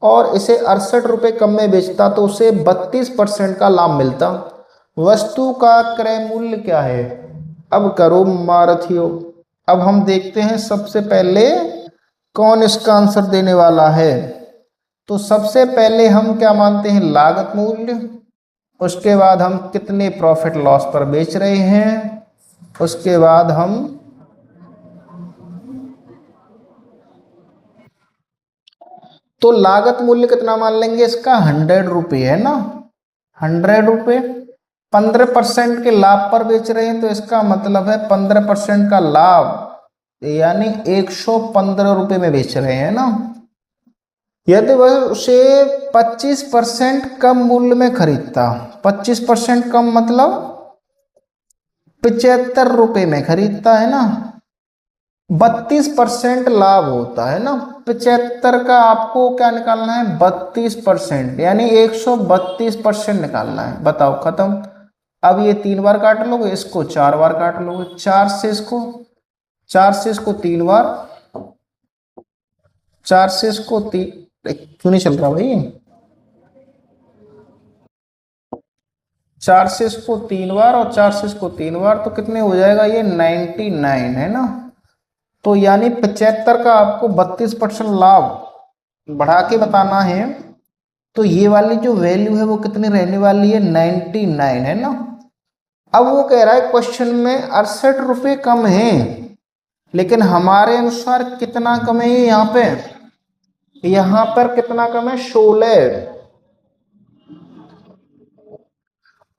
और इसे 68 रुपये कम में बेचता तो उसे 32% का लाभ मिलता। वस्तु का क्रय मूल्य क्या है। अब करो मारथियो। अब हम देखते हैं सबसे पहले कौन इसका आंसर देने वाला है। तो सबसे पहले हम क्या मानते हैं, लागत मूल्य। उसके बाद हम कितने प्रॉफिट लॉस पर बेच रहे हैं। उसके बाद हम तो लागत मूल्य कितना मान लेंगे इसका 100 रुपये है ना, 100 रुपये। 15% के लाभ पर बेच रहे हैं तो इसका मतलब है 15% का लाभ यानी 115 रुपये में बेच रहे हैं ना। यदि वह उसे 25% कम मूल्य में खरीदता, 25% कम मतलब 75 रुपये में खरीदता है ना, 32% लाभ होता है ना। 75 का आपको क्या निकालना है 32% यानी 132% निकालना है। बताओ खत्म। अब ये 3 बार काट लोगे, इसको 4 बार काट लोगे, 4 से इसको 3 बार, 4 से इसको 3 क्यों नहीं चल रहा भाई, 4 से इसको 3 बार और 4 से इसको 3 बार तो कितने हो जाएगा ये 99 है ना। तो यानी 75 का आपको 32% लाभ बढ़ा के बताना है। तो ये वाली जो वैल्यू है वो कितनी रहने वाली है 99 है ना। अब वो कह रहा है क्वेश्चन में 68 रुपये कम है, लेकिन हमारे अनुसार कितना कम है यहाँ पर कितना कम है 16।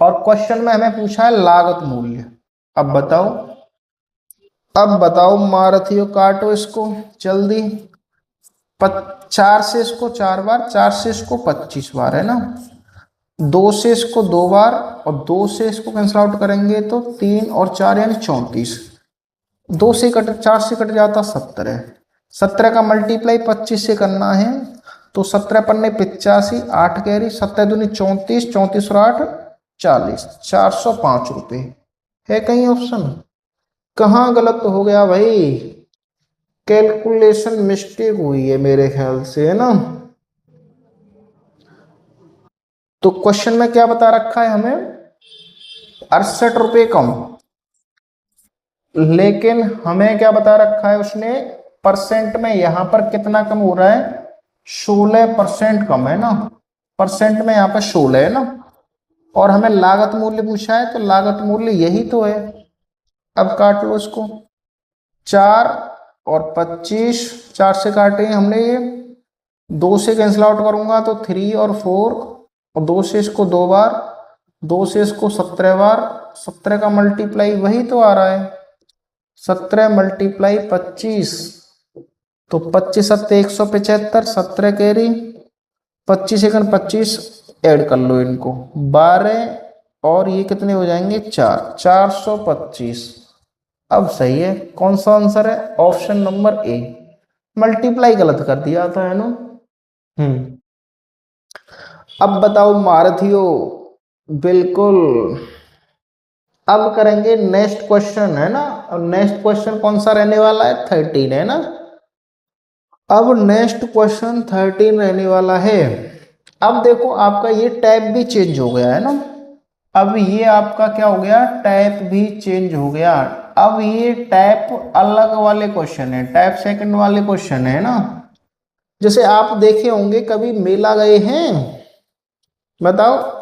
और क्वेश्चन में हमें पूछा है लागत मूल्य। अब बताओ मारथियो, काटो इसको जल्दी। 4 से इसको 4 बार, 4 से इसको 25 बार है ना, 2 से इसको 2 बार और 2 से इसको कैंसिल आउट करेंगे तो 3 और 4 यानी 34। 2 से कट 4 से कट जाता 17। 17 का मल्टीप्लाई 25 से करना है तो 17 पन्ने 85, 8 कैरी, 7 दूनी 34, 34 और 8 40, 405 रुपये है कहीं ऑप्शन। कहाँ गलत हो गया भाई, कैलकुलेशन मिस्टेक हुई है मेरे ख्याल से है ना। तो क्वेश्चन में क्या बता रखा है हमें 68 रुपये कम, लेकिन हमें क्या बता रखा है उसने परसेंट में, यहां पर कितना कम हो रहा है 16% कम है ना, परसेंट में यहाँ पे 16 है ना। और हमें लागत मूल्य पूछा है तो लागत मूल्य यही तो है। अब काट लो इसको, 4 और 25, 4 से काटे हमने ये, 2 से कैंसिल आउट करूंगा तो 3 और 4 और 2 से इसको 2 बार, 2 से इसको 17 बार, 17 का मल्टीप्लाई वही तो आ रहा है 17 मल्टीप्लाई 25 तो 25 सत्ते 175, 17 कैरी, 25 सेकंड 25 ऐड कर लो इनको 12 और ये कितने हो जाएंगे 4, 425। अब सही है, कौन सा आंसर है ऑप्शन नंबर ए। मल्टीप्लाई गलत कर दिया था है ना। अब बताओ मारथियो, बिल्कुल। अब करेंगे नेक्स्ट क्वेश्चन है ना, और नेक्स्ट क्वेश्चन कौन सा रहने वाला है 13 है ना। अब नेक्स्ट क्वेश्चन 13 रहने वाला है। अब देखो आपका ये टाइप भी चेंज हो गया है ना, अब ये आपका क्या हो गया टाइप भी चेंज हो गया। अब ये टाइप अलग वाले क्वेश्चन है, टाइप सेकंड वाले क्वेश्चन है ना। जैसे आप देखे होंगे कभी मेला गए हैं, बताओ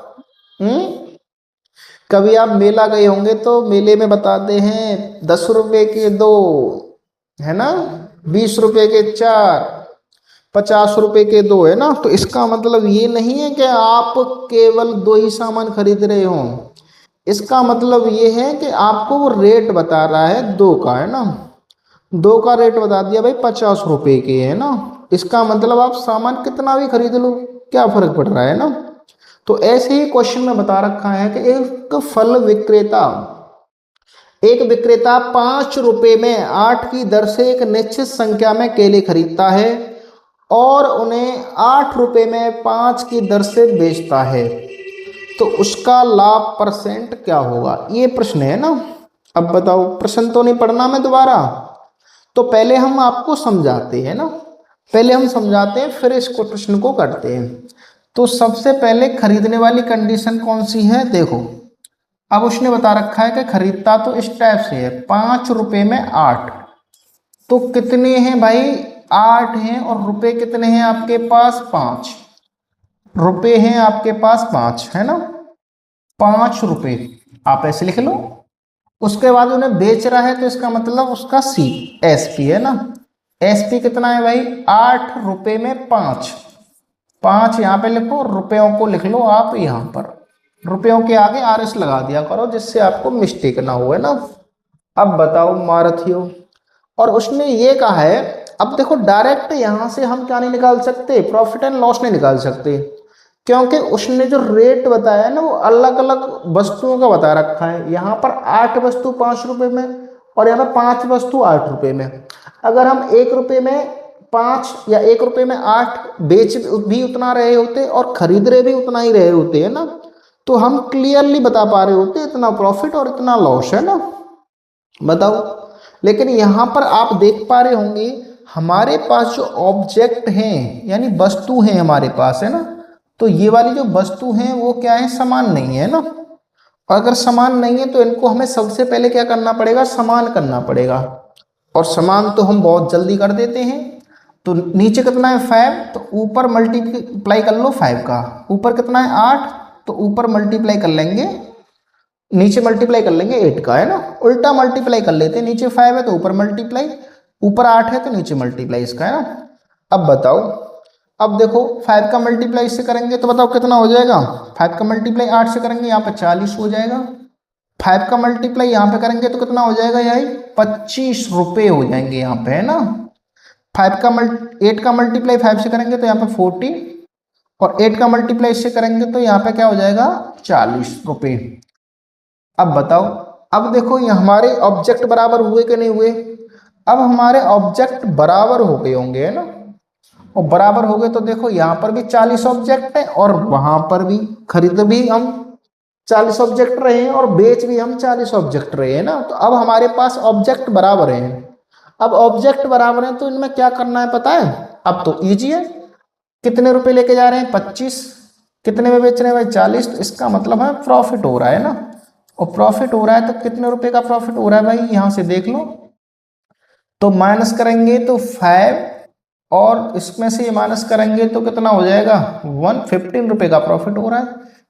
कभी आप मेला गए होंगे तो मेले में बताते हैं 10 रुपए के 2 है ना, 20 रुपए के 4, 50 रुपए के 2 है ना। तो इसका मतलब ये नहीं है कि आप केवल 2 ही सामान खरीद रहे हो, इसका मतलब ये है कि आपको वो रेट बता रहा है 2 का, है ना, 2 का रेट बता दिया भाई 50 रुपए के, है ना। इसका मतलब आप सामान कितना भी खरीद लो, क्या फर्क पड़ रहा है ना। तो ऐसे ही क्वेश्चन में बता रखा है कि एक विक्रेता 5 रुपए में 8 की दर से एक निश्चित संख्या में केले खरीदता है और उन्हें 8 रुपए में 5 की दर से बेचता है, तो उसका लाभ परसेंट क्या होगा, ये प्रश्न है ना। अब बताओ, प्रश्न तो नहीं पढ़ना मैं दोबारा, तो पहले हम आपको समझाते हैं ना, पहले हम समझाते हैं फिर इसको प्रश्न को करते हैं। तो सबसे पहले खरीदने वाली कंडीशन कौन सी है, देखो अब उसने बता रखा है कि खरीदता तो इस टाइप से है, 5 रुपए में 8, तो कितने हैं भाई, 8 हैं, और रुपए कितने हैं आपके पास, 5 रुपए हैं आपके पास, 5 है ना, 5 रुपए आप ऐसे लिख लो। उसके बाद उन्हें बेच रहा है तो इसका मतलब उसका सी एसपी है ना, एसपी कितना है भाई, 8 रुपए में 5, 5 यहाँ पे लिखो, रुपयों को लिख लो आप यहाँ पर, रुपयों के आगे आर एस लगा दिया करो जिससे आपको मिस्टेक ना हो, है ना। अब बताओ मारथियो, और उसने ये कहा है, अब देखो डायरेक्ट यहां से हम क्या नहीं निकाल सकते, प्रॉफिट एंड लॉस नहीं निकाल सकते, क्योंकि उसने जो रेट बताया है ना वो अलग अलग वस्तुओं का बता रखा है। यहाँ पर 8 वस्तु 5 रुपए में और यहाँ पर 5 वस्तु 8 रुपए में। अगर हम 1 रुपए में 5 या 1 रुपए में 8 बेच भी उतना रहे होते और खरीद रहे भी उतना ही रहे होते, है ना, तो हम क्लियरली बता पा रहे होते इतना प्रॉफिट और इतना लॉस, है ना। बताओ, लेकिन यहाँ पर आप देख पा रहे होंगे हमारे पास जो ऑब्जेक्ट हैं यानी वस्तु हैं हमारे पास, है ना, तो ये वाली जो वस्तु हैं वो क्या है, समान नहीं है ना। अगर समान नहीं है तो इनको हमें सबसे पहले क्या करना पड़ेगा, समान करना पड़ेगा, और समान तो हम बहुत जल्दी कर देते हैं। तो नीचे कितना है 5, तो ऊपर मल्टीप्लाई कर लो 5 का, ऊपर कितना है 8, तो ऊपर मल्टीप्लाई कर लेंगे, नीचे मल्टीप्लाई कर लेंगे 8 का, है ना, उल्टा मल्टीप्लाई कर लेते हैं, नीचे 5 है तो ऊपर मल्टीप्लाई, ऊपर 8 है तो नीचे मल्टीप्लाई इसका, है ना। अब बताओ, अब देखो 5 का मल्टीप्लाई इससे करेंगे तो बताओ कितना हो जाएगा, 5 का मल्टीप्लाई 8 से करेंगे यहाँ पे 40 हो जाएगा, 5 का मल्टीप्लाई यहाँ पे करेंगे तो कितना हो जाएगा यही 25 रुपये हो जाएंगे यहाँ पे, है ना। 8 का मल्टीप्लाई 5 से करेंगे तो यहाँ पे 40, और 8 का मल्टीप्लाई इससे करेंगे तो यहाँ पे क्या हो जाएगा 40 रुपये। अब बताओ, अब देखो ये हमारे ऑब्जेक्ट बराबर हुए कि नहीं हुए, अब हमारे ऑब्जेक्ट बराबर हो गए होंगे, है ना, और बराबर हो गए तो देखो यहाँ पर भी 40 ऑब्जेक्ट है और वहां पर भी खरीद भी हम 40 ऑब्जेक्ट रहे हैं और बेच भी हम 40 ऑब्जेक्ट रहे हैं ना। तो अब हमारे पास ऑब्जेक्ट बराबर हैं, अब ऑब्जेक्ट बराबर हैं तो इनमें क्या करना है पता है, अब तो ईजी है, कितने रुपए लेके जा रहे हैं 25, कितने में बेच रहे हैं भाई 40, तो इसका मतलब है प्रॉफिट हो रहा है ना, और प्रॉफिट हो रहा है तो कितने रुपए का प्रॉफिट हो रहा है भाई, यहां से देख लो, तो माइनस करेंगे तो 5 और इसमें से माइनस करेंगे तो कितना हो जाएगा 115 रुपए का प्रॉफिट हो रहा है,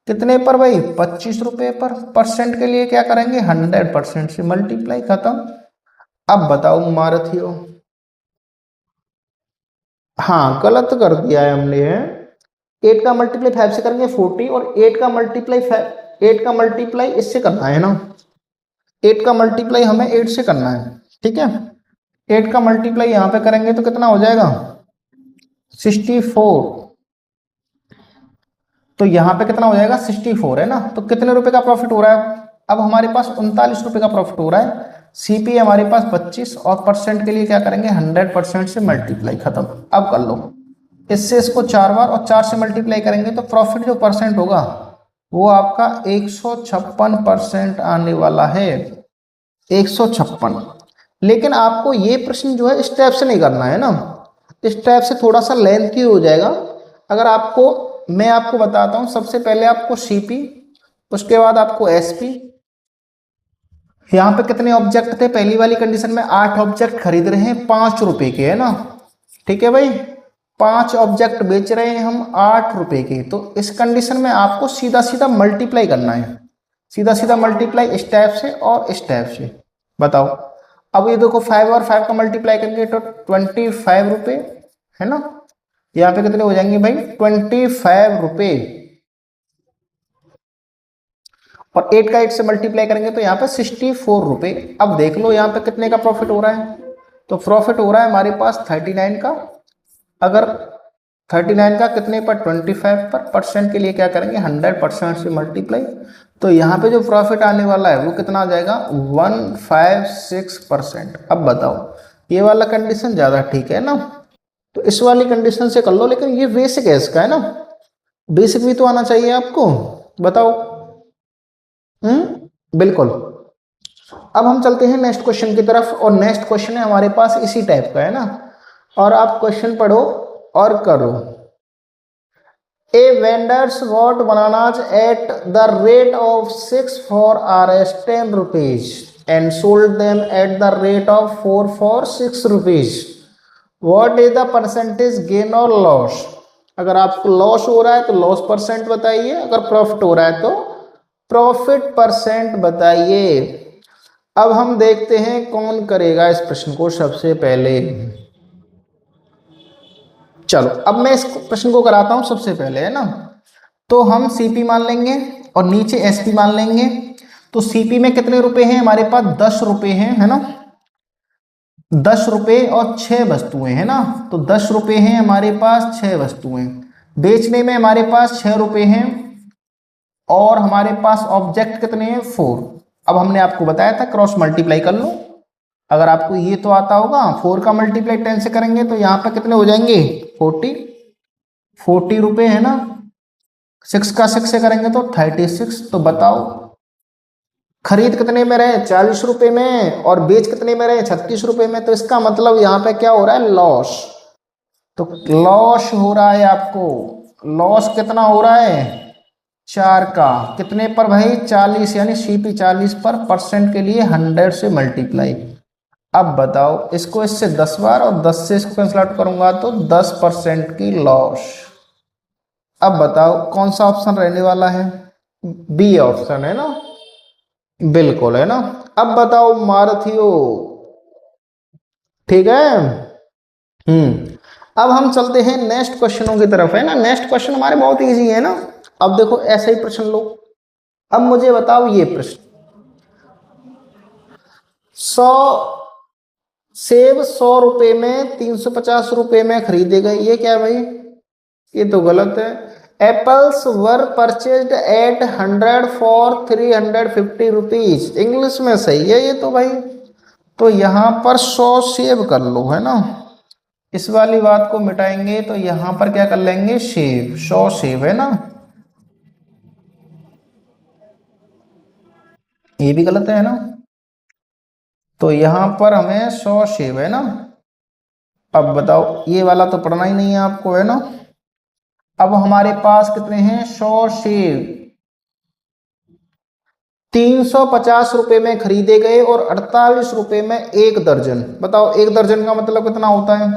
कितने पर भाई 25 रुपए पर। परसेंट के लिए क्या करेंगे 100% से मल्टीप्लाई, खत्म। अब बताओ मारथियो, हाँ गलत कर दिया है हमने, है 8 का मल्टीप्लाई 5 से करेंगे 40, और 8 का मल्टीप्लाई 8 का मल्टीप्लाई इससे करना है ना, 8 का मल्टीप्लाई हमें 8 से करना है, ठीक है। 8 का मल्टीप्लाई यहाँ पे करेंगे तो कितना हो जाएगा 64, तो यहाँ पे कितना हो जाएगा 64, है ना। तो कितने रुपए का प्रॉफिट हो रहा है, अब हमारे पास 39 रुपए का प्रॉफिट हो रहा है, सीपी हमारे पास 25, और परसेंट के लिए क्या करेंगे 100% से मल्टीप्लाई, खत्म। अब कर लो, इससे इसको 4 बार और 4 से मल्टीप्लाई करेंगे तो प्रॉफिट जो परसेंट होगा वो आपका 156% आने वाला है, 156। लेकिन आपको ये प्रश्न जो है इस टाइप से नहीं करना है ना, इस टाइप से थोड़ा सा लेंथी हो जाएगा। अगर आपको, मैं आपको बताता हूं, सबसे पहले आपको सीपी, उसके बाद आपको एसपी, यहाँ पे कितने ऑब्जेक्ट थे, पहली वाली कंडीशन में 8 ऑब्जेक्ट खरीद रहे हैं 5 रुपए के, है ना, ठीक है भाई, 5 ऑब्जेक्ट बेच रहे हैं हम 8 रुपए के, तो इस कंडीशन में आपको सीधा सीधा मल्टीप्लाई करना है, सीधा सीधा मल्टीप्लाई इस टाइप से और इस टाइप से। बताओ, अब ये देखो 5 और 5 का मल्टीप्लाई करेंगे तो 25 रुपये, है ना, यहाँ पे कितने हो जाएंगे भाई 25 रुपये, और 8 का 8 से मल्टीप्लाई करेंगे तो यहाँ पे 64 रुपये। अब देख लो यहाँ पे कितने का प्रॉफिट हो रहा है, तो प्रॉफिट हो रहा है हमारे पास 39 का। अगर 39 का कितने पर, 25 पर, परसेंट के लिए क्या करेंगे 100% से मल्टीप्लाई, तो यहाँ पे जो प्रॉफिट आने वाला है वो कितना आ जाएगा 156%। अब बताओ ये वाला कंडीशन ज़्यादा ठीक है ना, तो इस वाली कंडीशन से कर लो, लेकिन ये बेसिक है इसका है ना, बेसिक भी तो आना चाहिए आपको, बताओ। बिल्कुल। अब हम चलते हैं नेक्स्ट क्वेश्चन की तरफ, और नेक्स्ट क्वेश्चन है हमारे पास इसी टाइप का है ना, और आप क्वेश्चन पढ़ो और करो। A vendors bought bananas at the rate of 6 for Rs 10 rupees and sold them at the rate of 4 for 6 rupees. What is the percentage gain और लॉस। अगर आपको लॉस हो रहा है तो लॉस परसेंट बताइए, अगर प्रॉफिट हो रहा है तो प्रॉफिट परसेंट बताइए। अब हम देखते हैं कौन करेगा इस प्रश्न को सबसे पहले। चलो अब मैं इस प्रश्न को कराता हूं सबसे पहले है ना, तो हम सीपी मान लेंगे और नीचे एसपी मान लेंगे। तो सीपी में कितने रुपए हैं हमारे पास, 10 रुपए हैं है ना, 10 रुपए और 6 वस्तुएं है ना, तो 10 रुपए हैं हमारे पास, 6 वस्तुएं। बेचने में हमारे पास 6 रुपए हैं और हमारे पास ऑब्जेक्ट कितने हैं 4। अब हमने आपको बताया था क्रॉस मल्टीप्लाई कर लो, अगर आपको ये तो आता होगा 4 का मल्टीप्लाई 10 से करेंगे तो यहाँ पे कितने हो जाएंगे 40 रुपए है ना, 6 का 6 से करेंगे तो 36। तो बताओ खरीद कितने में रहे 40 रुपए में और बेच कितने में रहे 36 रुपए में, तो इसका मतलब यहाँ पे क्या हो रहा है लॉस। तो लॉस हो रहा है आपको, लॉस कितना हो रहा है 4 का, कितने पर भाई 40, यानी सीपी 40 पर, परसेंट के लिए 100 से मल्टीप्लाई। अब बताओ इसको इससे 10 बार और 10 से इसको कैंसिल आउट करूंगा तो 10% की लॉस। अब बताओ कौन सा ऑप्शन रहने वाला है, बी ऑप्शन है ना, बिल्कुल है ना। अब बताओ मारथियो, ठीक है। अब हम चलते हैं नेक्स्ट क्वेश्चनों की तरफ है ना, नेक्स्ट क्वेश्चन हमारे बहुत इजी है ना। अब देखो ऐसा ही प्रश्न लो, अब मुझे बताओ ये प्रश्न, 100 सेब 100 रुपए में 350 रुपए में खरीदे गए, ये क्या भाई, ये तो गलत है। Apples were purchased at 100 for 350 rupees, English में सही है ये तो भाई। तो यहां पर 100 सेव कर लो है ना, इस वाली बात को मिटाएंगे तो यहां पर क्या कर लेंगे सेव, 100 सेव है ना, ये भी गलत है ना, तो यहां पर हमें 100 सेव है ना। अब बताओ ये वाला तो पढ़ना ही नहीं है आपको है ना। अब हमारे पास कितने हैं 100 सेव 350 रुपए में खरीदे गए और 48 रुपए में 1 दर्जन। बताओ 1 दर्जन का मतलब कितना होता है,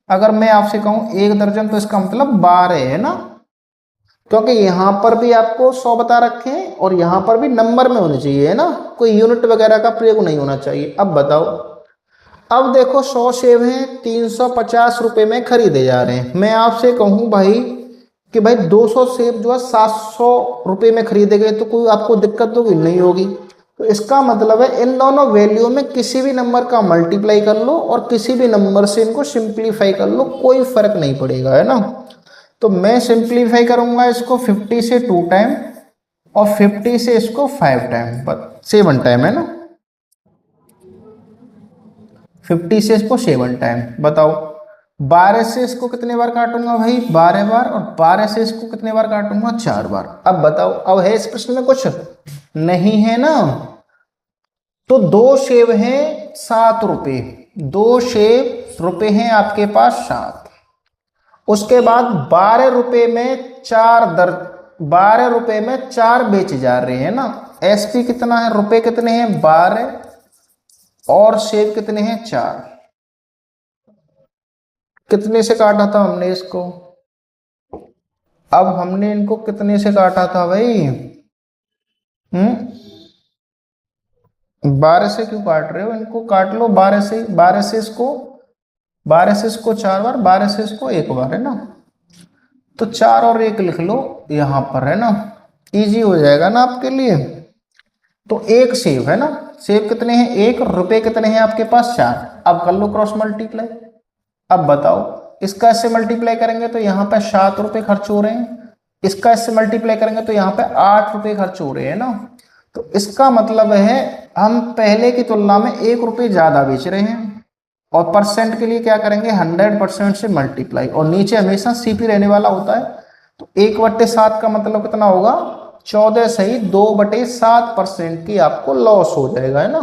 अगर मैं आपसे कहूं 1 दर्जन तो इसका मतलब 12 है ना, क्योंकि यहां पर भी आपको 100 बता रखे हैं और यहां पर भी नंबर में होने चाहिए है ना, कोई यूनिट वगैरह का प्रयोग नहीं होना चाहिए। अब बताओ, अब देखो 100 सेब हैं 350 रुपए में खरीदे जा रहे हैं, मैं आपसे कहूं भाई कि भाई 200 सेब जो है 700 रुपए में खरीदे गए, तो कोई आपको दिक्कत होगी नहीं होगी। तो इसका मतलब है इन दोनों वैल्यू में किसी भी नंबर का मल्टीप्लाई कर लो और किसी भी नंबर से इनको सिंप्लीफाई कर लो, कोई फर्क नहीं पड़ेगा है ना। तो मैं सिंप्लीफाई करूंगा इसको 50 से 2 टाइम और 50 से इसको 5 टाइम, 7 टाइम है ना, 50 से इसको 7 टाइम। बताओ 12 से इसको कितने बार काटूंगा भाई 12 बार, और 12 से इसको कितने बार काटूंगा 4 बार। अब बताओ, अब है इस प्रश्न में कुछ नहीं है ना, तो 2 सेब हैं 7 रुपए, 2 सेब रुपए हैं आपके पास 7, उसके बाद 12 रुपए में 12 रुपए में 4 बेचे जा रहे हैं ना। एसपी कितना है, रुपए कितने हैं 12 और सेब कितने हैं 4, कितने से काटा था हमने इसको, अब हमने इनको कितने से काटा था भाई 12 से क्यों काट रहे हो, इनको काट लो 12 से, 12 से इसको 4 बार, 12 से इसको 1 बार है ना, तो 4 और 1 लिख लो यहां पर है ना, इजी हो जाएगा ना आपके लिए। तो एक सेब है ना, सेब कितने हैं, 1, रुपए कितने हैं आपके पास, 4। अब कर लो क्रॉस मल्टीप्लाई। अब बताओ, इसका इससे मल्टीप्लाई करेंगे तो यहाँ पे 7 रुपए खर्च हो रहे हैं, इसका इससे मल्टीप्लाई करेंगे तो यहाँ पे 8 रुपए खर्च हो रहे हैं ना। तो इसका मतलब है हम पहले की तुलना में 1 रुपए ज्यादा बेच रहे हैं। और परसेंट के लिए क्या करेंगे, 100% से मल्टीप्लाई, और नीचे हमेशा सीपी रहने वाला होता है। तो 1/7 का मतलब कितना होगा, 14 सही 2/7% की आपको लॉस हो जाएगा, है ना।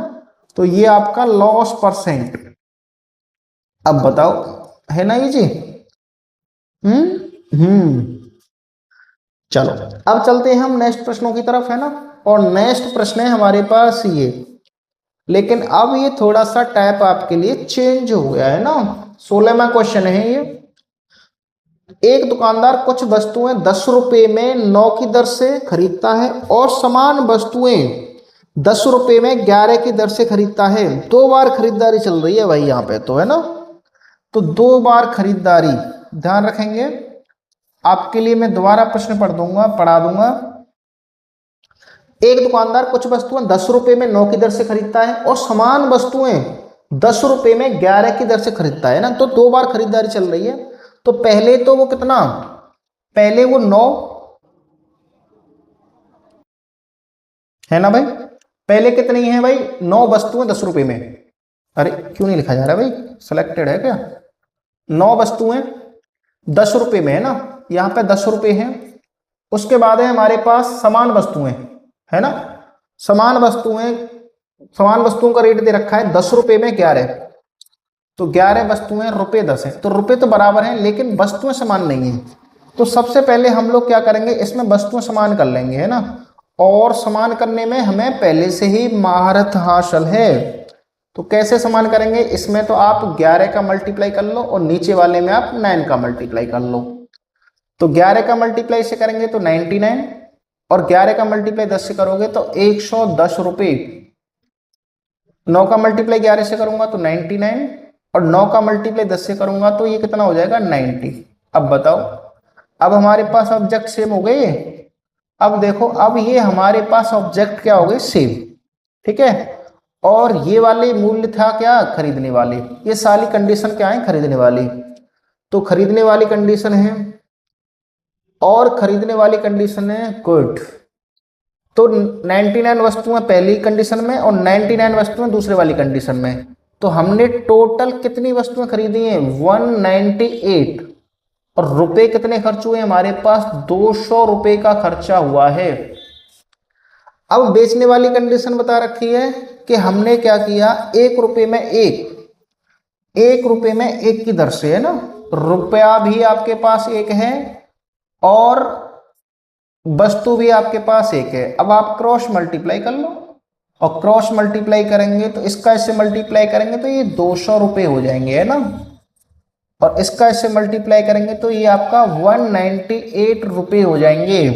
तो ये आपका लॉस परसेंट। अब बताओ, है ना ये जी। चलो अब चलते हैं हम नेक्स्ट प्रश्नों की तरफ, है ना। और नेक्स्ट प्रश्न है हमारे पास ये, लेकिन अब ये थोड़ा सा टाइप आपके लिए चेंज हो गया है ना। 16वां क्वेश्चन है ये। एक दुकानदार कुछ वस्तुएं 10 रुपए में 9 की दर से खरीदता है और समान वस्तुएं 10 रुपए में 11 की दर से खरीदता है। 2 बार खरीदारी चल रही है भाई यहाँ पे तो, है ना। तो 2 बार खरीदारी, ध्यान रखेंगे। आपके लिए मैं दोबारा प्रश्न पढ़ा दूंगा। एक दुकानदार कुछ वस्तुएं 10 रुपए में 9 की दर से खरीदता है और समान वस्तुएं 10 रुपए में 11 की दर से खरीदता है ना। तो 2 बार खरीदारी चल रही है। तो पहले तो वो कितना, पहले वो 9 है ना भाई, पहले कितनी है भाई, 9 वस्तुएं 10 रुपए में। अरे क्यों नहीं लिखा जा रहा भाई, सिलेक्टेड है क्या। 9 वस्तुएं 10 रुपए में है ना, यहाँ पे 10 रुपए है। उसके बाद है हमारे पास समान वस्तुएं, है ना। समान वस्तुओं का रेट दे रखा है 10 रुपए में 11। तो 11 वस्तुएं रुपए 10 है, तो रुपए तो बराबर हैं लेकिन वस्तुएं समान नहीं है। तो सबसे पहले हम लोग क्या करेंगे, इसमें वस्तुएं समान कर लेंगे, है ना। और समान करने में हमें पहले से ही महारत हासिल है। तो कैसे समान करेंगे, इसमें तो आप 11 का मल्टीप्लाई कर लो और नीचे वाले में आप 9 का मल्टीप्लाई कर लो। तो 11 का मल्टीप्लाई से करेंगे तो 99, और 11 का मल्टीप्लाई 10 से करोगे तो 110 रुपए। 9 का मल्टीप्लाई 11 से करूंगा तो 99, और 9 का मल्टीप्लाई 10 से करूंगा तो ये कितना हो जाएगा, 90। अब बताओ, अब हमारे पास ऑब्जेक्ट सेम हो गए। अब देखो, अब ये हमारे पास ऑब्जेक्ट क्या हो गए, सेम, ठीक है। और ये वाले मूल्य था क्या, खरीदने वाले। ये सारी कंडीशन क्या है, खरीदने वाली। तो खरीदने वाली कंडीशन है और खरीदने वाली कंडीशन है गुड। तो 99 वस्तुएं पहली कंडीशन में और 99 वस्तुएं दूसरे वाली कंडीशन में। तो हमने टोटल कितनी वस्तुएं खरीदी हैं, 198। और रुपए कितने खर्च हुए, हमारे पास 200 रुपए का खर्चा हुआ है। अब बेचने वाली कंडीशन बता रखी है कि हमने क्या किया, 1 रुपए में 1 रुपए में 1 की दर से, है ना। रुपया भी आपके पास 1 है और वस्तु भी आपके पास 1 है। अब आप क्रॉस मल्टीप्लाई कर लो, और क्रॉस मल्टीप्लाई करेंगे तो इसका इससे मल्टीप्लाई करेंगे तो ये 200 रुपए हो जाएंगे, है ना। और इसका इससे मल्टीप्लाई करेंगे तो ये आपका 198 रुपए हो जाएंगे।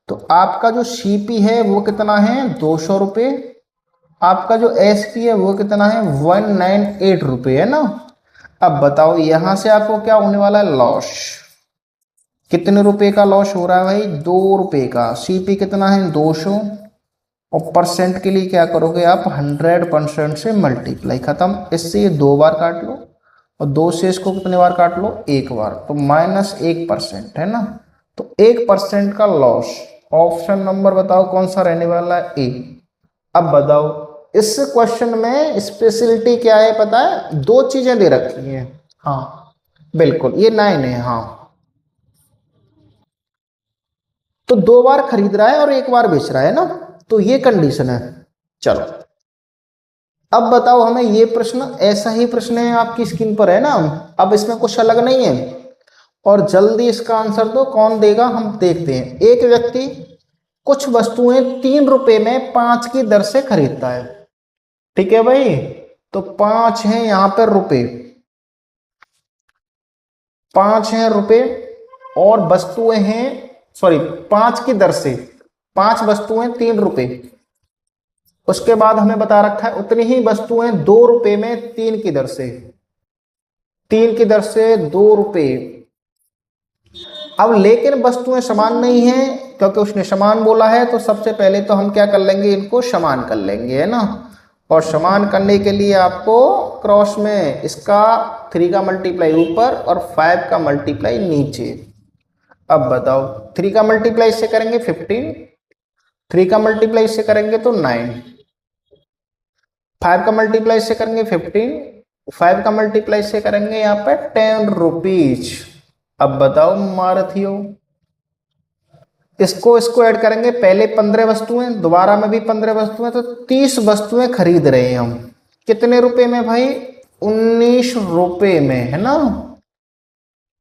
तो आपका जो सीपी है वो कितना है, 200 रुपए। आपका जो एसपी है वो कितना है, 198 रुपए, है ना। अब बताओ यहां से आपको क्या होने वाला है, लॉस। कितने रुपए का लॉस हो रहा है भाई, 2 रुपए का। सीपी कितना है, 200, और परसेंट के लिए क्या करोगे आप, 100% से मल्टीप्लाई, खत्म। इससे ये 2 बार काट लो और 2 से इसको कितने बार काट लो, 1 बार। तो -1%, है ना। तो 1% का लॉस। ऑप्शन नंबर बताओ कौन सा रहने वाला है, ए। अब बताओ इस क्वेश्चन में स्पेशलिटी क्या है पता है, 2 चीजें दे रखी हैं। हाँ बिल्कुल, ये 9 है। हाँ, तो 2 बार खरीद रहा है और 1 बार बेच रहा है ना, तो ये कंडीशन है। चलो अब बताओ हमें, ये प्रश्न ऐसा ही प्रश्न है आपकी स्क्रीन पर, है ना। अब इसमें कुछ अलग नहीं है, और जल्दी इसका आंसर दो, कौन देगा हम देखते हैं। एक व्यक्ति कुछ वस्तुएं 3 रुपए में 5 की दर से खरीदता है, ठीक है भाई। तो 5 है यहां पर रुपए, 5 है रुपए, और वस्तुएं हैं, सॉरी 5 की दर से 5 वस्तुएं 3 रुपए। उसके बाद हमें बता रखा है उतनी ही वस्तुएं 2 रुपए में 3 की दर से, 3 की दर से 2 रुपए। अब लेकिन वस्तुएं समान नहीं है, क्योंकि उसने समान बोला है तो सबसे पहले तो हम क्या कर लेंगे, इनको समान कर लेंगे, है ना। और समान करने के लिए आपको क्रॉस में इसका 3 का मल्टीप्लाई ऊपर और 5 का मल्टीप्लाई नीचे। अब बताओ 3 का मल्टीप्लाई इससे करेंगे 15, 3 का मल्टीप्लाई इससे करेंगे तो 9, 5 का मल्टीप्लाई इससे करेंगे 15, 5 का मल्टीप्लाई इससे करेंगे यहाँ पे 10 रुपीज। अब बताओ मारथियो, इसको इसको ऐड करेंगे, पहले 15 वस्तुएं, दोबारा में भी 15 वस्तुएं, तो 30 वस्तुएं खरीद रहे हैं हम। कितने रुपए में भाई, 19 रुपए में, है ना।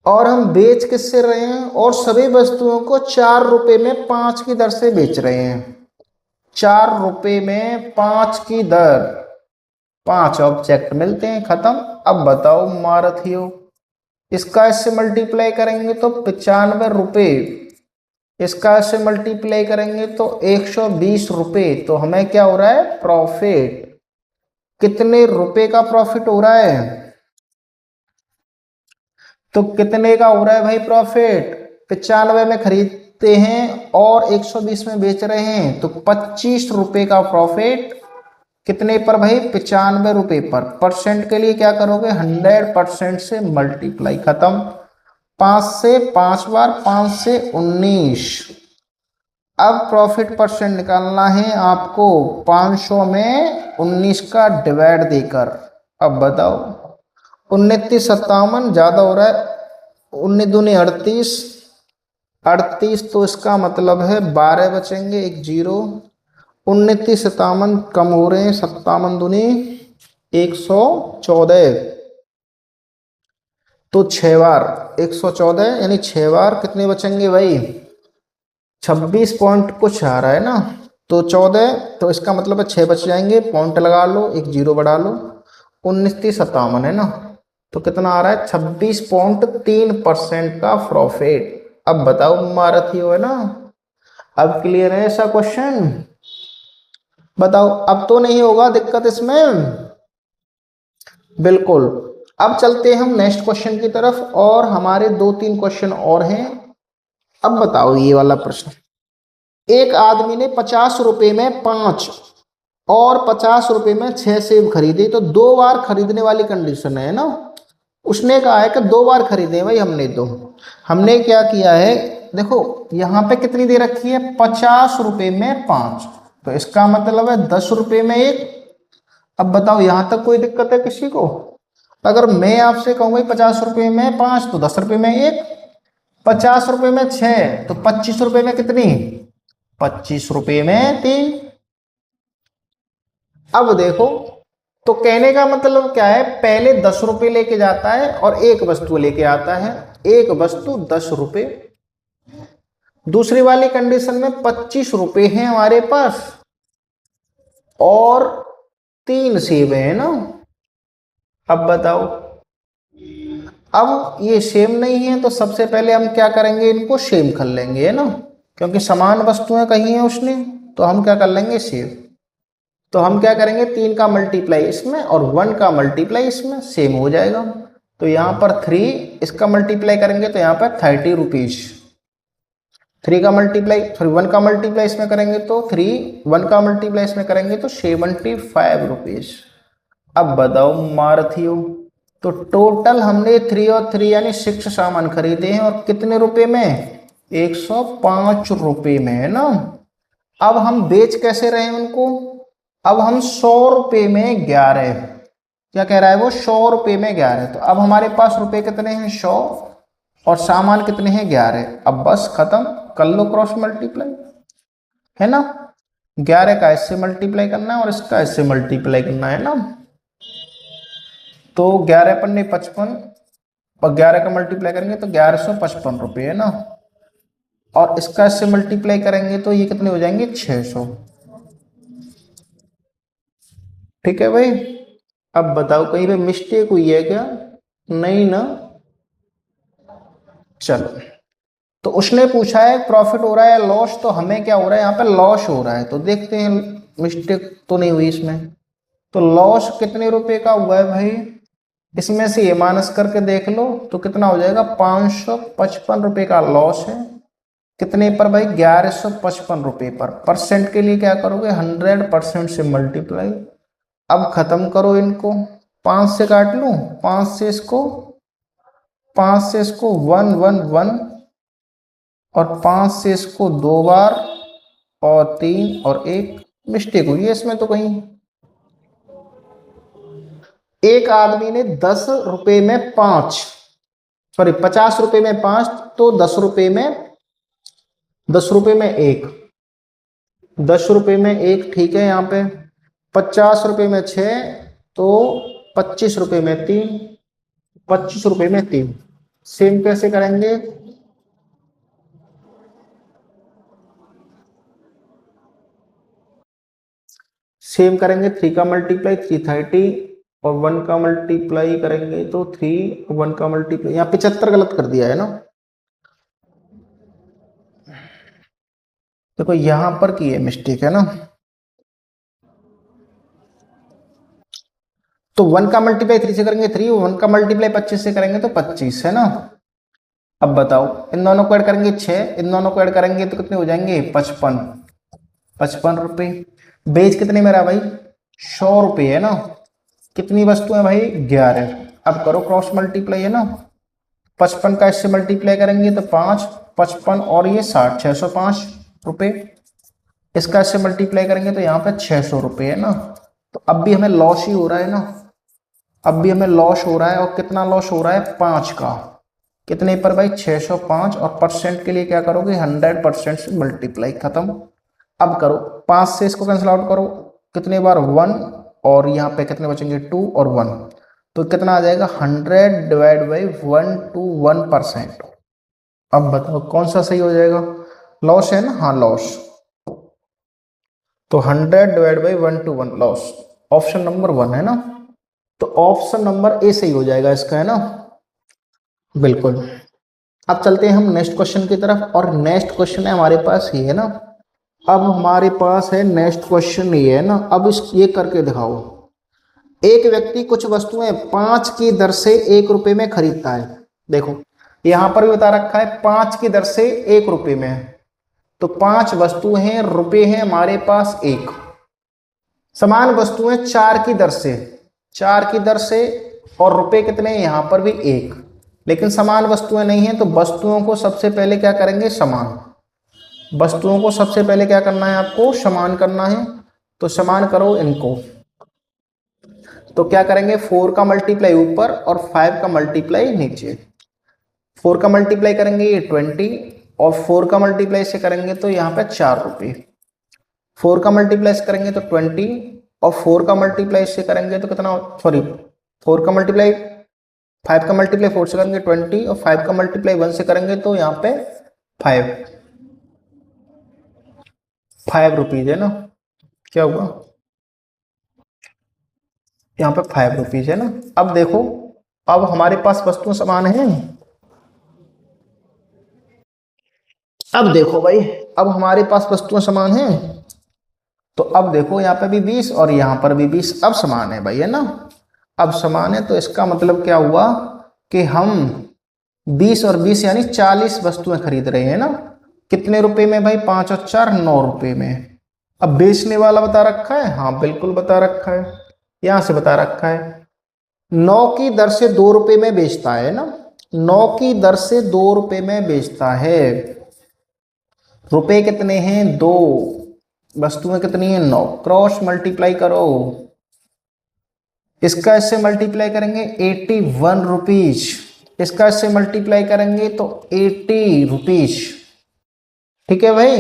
और हम बेच किससे रहे हैं, और सभी वस्तुओं को 4 रुपए में 5 की दर से बेच रहे हैं। 4 रुपए में 5 की दर, 5 ऑब्जेक्ट मिलते हैं, खत्म। अब बताओ मारथियो, इसका इससे मल्टीप्लाई करेंगे तो 95 रुपए, इसका इससे मल्टीप्लाई करेंगे तो 120 रुपए। तो हमें क्या हो रहा है, प्रॉफिट। कितने रुपए का प्रॉफिट हो रहा है, तो कितने का हो रहा है भाई प्रॉफिट, 95 में खरीदते हैं और 120 में बेच रहे हैं, तो 25 रुपए का प्रॉफिट। कितने पर भाई, 95 रुपए पर। परसेंट के लिए क्या करोगे, 100% से मल्टीप्लाई, खत्म। 5 से 5 बार, 5 से 19। अब प्रॉफिट परसेंट निकालना है आपको 500 में 19 का डिवाइड देकर। अब बताओ 19 57 ज्यादा हो रहा है, 19 दूनी 38, 38 तो इसका मतलब है 12 बचेंगे, एक जीरो। 19 57 कम हो रहे हैं, 57 दूनी 114, तो 6 बार 114, यानी 6 बार कितने बचेंगे भाई, 26 पॉइंट कुछ आ रहा है ना, तो 14, तो इसका मतलब है 6 बच जाएंगे, पॉइंट लगा लो, एक जीरो बढ़ा लो। 19 57 है ना, तो कितना आ रहा है, 26.3% का प्रॉफिट। अब बताओ मारथियो, है ना। अब क्लियर है ऐसा क्वेश्चन, बताओ। अब तो नहीं होगा दिक्कत इसमें, बिल्कुल। अब चलते हैं हम नेक्स्ट क्वेश्चन की तरफ, और हमारे 2-3 क्वेश्चन और हैं। अब बताओ ये वाला प्रश्न, एक आदमी ने 50 रुपए में 5 और 50 रुपए में 6 सेब खरीदे, तो 2 बार खरीदने वाली कंडीशन है ना। उसने कहा है कि 2 बार खरीदे भाई हमने, तो हमने क्या किया है, देखो यहाँ पे कितनी दे रखी है, 50 रुपए में 5, तो इसका मतलब है 10 रुपए में एक। अब बताओ यहां तक कोई दिक्कत है किसी को, अगर मैं आपसे कहूँ भाई 50 रुपए में 5 तो 10 रुपए में एक, 50 रुपए में 6 तो 25 रुपए में कितनी, 25 रुपए में 3। अब देखो, तो कहने का मतलब क्या है, पहले 10 रुपए लेके जाता है और एक वस्तु लेके आता है, एक वस्तु 10 रुपए। दूसरी वाली कंडीशन में 25 रुपए हैं हमारे पास और 3 सेब है ना। अब बताओ, अब ये सेम नहीं है तो सबसे पहले हम क्या करेंगे, इनको सेम कर लेंगे, है ना, क्योंकि समान वस्तुएं कही हैं उसने, तो हम क्या कर लेंगे, सेम। तो हम क्या करेंगे, 3 का मल्टीप्लाई इसमें और 1 का मल्टीप्लाई इसमें, सेम हो जाएगा। तो यहाँ पर 3 इसका मल्टीप्लाई करेंगे तो यहाँ पर 30 रुपीज, 3 का मल्टीप्लाई, सॉरी 1 का मल्टीप्लाई इसमें करेंगे तो 3, 1 का मल्टीप्लाई इसमें करेंगे तो 75 रुपीज। अब बताओ मारथियो, तो टोटल हमने 3 और 3 यानी 6 सामान खरीदे हैं, और कितने रुपए में, 105 रुपए में, है ना। अब हम बेच कैसे रहे हैं उनको, अब हम 100 रुपए में 11, क्या कह रहा है वो, 100 रुपए में 11। तो अब हमारे पास रुपए कितने हैं, 100, और सामान कितने हैं, 11। अब बस खत्म, कर लो क्रॉस मल्टीप्लाई, है ना। 11 का इससे मल्टीप्लाई करना है और इसका इससे मल्टीप्लाई करना है ना। तो 11 पन्ने 55 और 11 का मल्टीप्लाई करेंगे तो 1155 रुपये, है ना। और इसका इससे मल्टीप्लाई करेंगे तो ये कितने हो जाएंगे, 600। ठीक है भाई। अब बताओ कहीं पे मिस्टेक हुई है क्या, नहीं ना। चलो, तो उसने पूछा है प्रॉफिट हो रहा है लॉस, तो हमें क्या हो रहा है, यहाँ पे लॉस हो रहा है, तो देखते हैं मिस्टेक तो नहीं हुई इसमें। तो लॉस कितने रुपए का हुआ है भाई, इसमें से ये माइनस करके देख लो तो कितना हो जाएगा, 555 रुपए का लॉस है। कितने पर भाई 1155 पर। परसेंट के लिए क्या करोगे 100% से मल्टीप्लाई। अब खत्म करो इनको, 5 से काट लूं, 5 से इसको 111 और 5 से इसको 2 बार और 3 और 1 मिस्टेक हुई है इसमें तो कहीं। एक आदमी ने 10 रुपए में 5, सॉरी 50 रुपए में 5, तो 10 रुपए में 1, 10 रुपए में 1, ठीक है। यहाँ पे 50 रुपए में 6, तो 25 रुपए में 3, 25 रुपए में 3। सेम कैसे करेंगे, सेम करेंगे 3 का मल्टीप्लाई 330 और 1 का मल्टीप्लाई करेंगे तो 3, 1 का मल्टीप्लाई, यहाँ 75 गलत कर दिया है ना। देखो यहां पर की है मिस्टेक है ना। तो 1 का मल्टीप्लाई 3 से करेंगे 3, 1 का मल्टीप्लाई 25 से करेंगे तो 25 है ना। अब बताओ, इन दोनों को ऐड करेंगे 6, इन दोनों को ऐड करेंगे तो कितने हो जाएंगे 55, 55 रुपए। बेच कितने में रहा भाई 100 रुपए है ना। कितनी वस्तु है भाई 11। अब करो क्रॉस मल्टीप्लाई है ना, 55 का इससे मल्टीप्लाई करेंगे तो 5, 55 और ये 60, 605 रुपए। इसका इससे मल्टीप्लाई करेंगे तो यहाँ पे 600 रुपए है ना। तो अब भी हमें लॉस ही हो रहा है ना, अब भी हमें लॉस हो रहा है। और कितना लॉस हो रहा है 5 का, कितने पर भाई 605। और परसेंट के लिए क्या करोगे 100% से मल्टीप्लाई, खत्म। अब करो 5 से इसको कैंसिल आउट करो, कितने बार 1 और यहाँ पे कितने बचेंगे 2 और 1, तो कितना आ जाएगा 100 डिवाइड बाई 1 to 1%। अब बताओ कौन सा सही हो जाएगा, लॉस है ना, हाँ लॉस। तो 100 divide by 1 to 1 loss, option number 1 है ना। तो ऑप्शन नंबर ए सही हो जाएगा इसका है ना, बिल्कुल। अब चलते हैं हम नेक्स्ट क्वेश्चन की तरफ, और नेक्स्ट क्वेश्चन है हमारे पास ये है ना। अब हमारे पास है नेक्स्ट क्वेश्चन ये है ना। अब इस ये करके दिखाओ, एक व्यक्ति कुछ वस्तुएं 5 की दर से 1 रुपए में खरीदता है। देखो यहां पर भी बता रखा है 5 की दर से 1 रुपए में, तो 5 वस्तुएं हैं, रुपए हैं हमारे पास 1। समान वस्तुएं 4 की दर से, 4 की दर से, और रुपए कितने यहां पर भी 1, लेकिन समान वस्तुएं नहीं है। तो वस्तुओं को सबसे पहले क्या करेंगे समान, वस्तुओं को सबसे पहले क्या करना है आपको समान करना है। तो समान करो इनको, तो क्या करेंगे 4 का मल्टीप्लाई ऊपर और 5 का मल्टीप्लाई नीचे। 4 का मल्टीप्लाई करेंगे ये 20, और 4 का मल्टीप्लाई से करेंगे तो यहाँ पे 4 रुपए। 4 का मल्टीप्लाई से करेंगे तो 20, और 4 का मल्टीप्लाई से करेंगे तो कितना, सॉरी 4 का मल्टीप्लाई 5 का मल्टीप्लाई 4 से करेंगे 20, और 5 का मल्टीप्लाई 1 से करेंगे तो यहाँ पे 5 रुपीज है ना। क्या हुआ, यहाँ पे 5 रुपीज है ना। अब देखो, अब हमारे पास वस्तु समान है। अब देखो भाई, अब हमारे पास वस्तुएं समान हैं। तो अब देखो यहाँ पे भी 20 और यहाँ पर भी 20, अब समान है भाई है ना। अब समान है तो इसका मतलब क्या हुआ कि हम 20 और 20 यानी 40 वस्तुएं खरीद रहे हैं ना। कितने रुपए में भाई 5 और 4 9 रुपए में। अब बेचने वाला बता रखा है, हाँ बिल्कुल बता रखा है, यहां से बता रखा है 9 की दर से 2 रुपए में बेचता है ना। 9 की दर से 2 रुपए में बेचता है। रुपए कितने हैं 2, वस्तुएं कितनी है 9, क्रॉस मल्टीप्लाई करो। इसका इससे मल्टीप्लाई करेंगे 81 रुपीज, इसका इससे मल्टीप्लाई करेंगे तो 80 रुपीज, ठीक है भाई।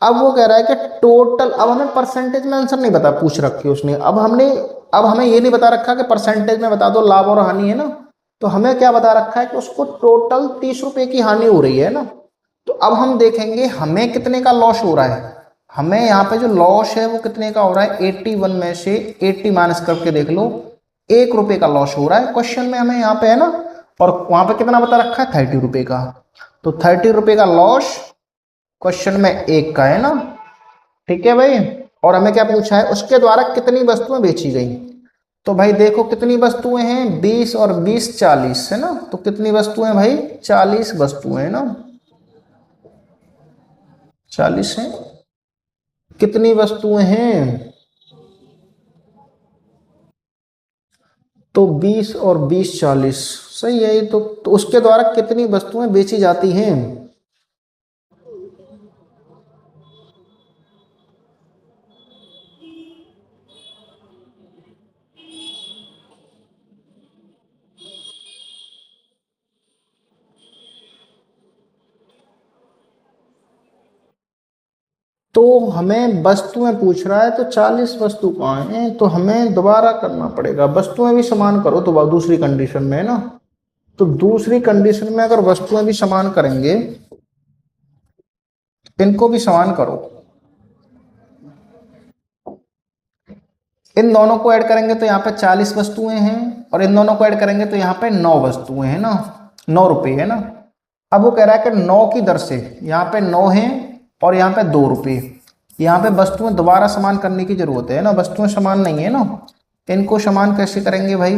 अब वो कह रहा है कि टोटल, अब हमें परसेंटेज में आंसर नहीं बता पूछ रखी उसने। अब हमें ये नहीं बता रखा कि परसेंटेज में बता दो लाभ और हानि है ना। तो हमें क्या बता रखा है कि उसको टोटल 30 रुपए की हानि हो रही है ना। तो अब हम देखेंगे हमें कितने का लॉस हो रहा है। हमें यहाँ पे जो लॉस है वो कितने का हो रहा है, 81 में से 80 माइनस करके देख लो, 1 रुपए का लॉस हो रहा है क्वेश्चन में हमें यहाँ पे है ना। और वहां पे कितना बता रखा है 30 रुपए का, तो 30 रुपए का लॉस क्वेश्चन में 1 का है ना, ठीक है भाई। और हमें क्या पूछा है, उसके द्वारा कितनी वस्तुएं बेची गई। तो भाई देखो कितनी वस्तुएं हैं 20 और 20 40 है ना। तो कितनी वस्तुएं भाई 40 वस्तुएं है ना। 40 है। कितनी वस्तुएं हैं? तो 20 और 20 40 सही है ये तो उसके द्वारा कितनी वस्तुएं बेची जाती हैं? तो हमें वस्तुएं पूछ रहा है तो 40 वस्तु कहाँ है, तो हमें दोबारा करना पड़ेगा। वस्तुएं भी समान करो तो दूसरी कंडीशन में है ना, तो दूसरी कंडीशन में अगर वस्तुएं भी समान करेंगे, इनको भी समान करो, इन दोनों को ऐड करेंगे तो यहाँ पे 40 वस्तुएं हैं और इन दोनों को ऐड करेंगे तो यहाँ पे 9 वस्तुएं हैं ना, 9 रुपए है ना। अब वो कह रहा है कि 9 की दर से यहाँ पे 9 है और यहाँ पे 2 रुपए। यहाँ पे वस्तुएं दोबारा समान करने की जरूरत है ना, वस्तुएं समान नहीं है ना, इनको समान कैसे करेंगे भाई?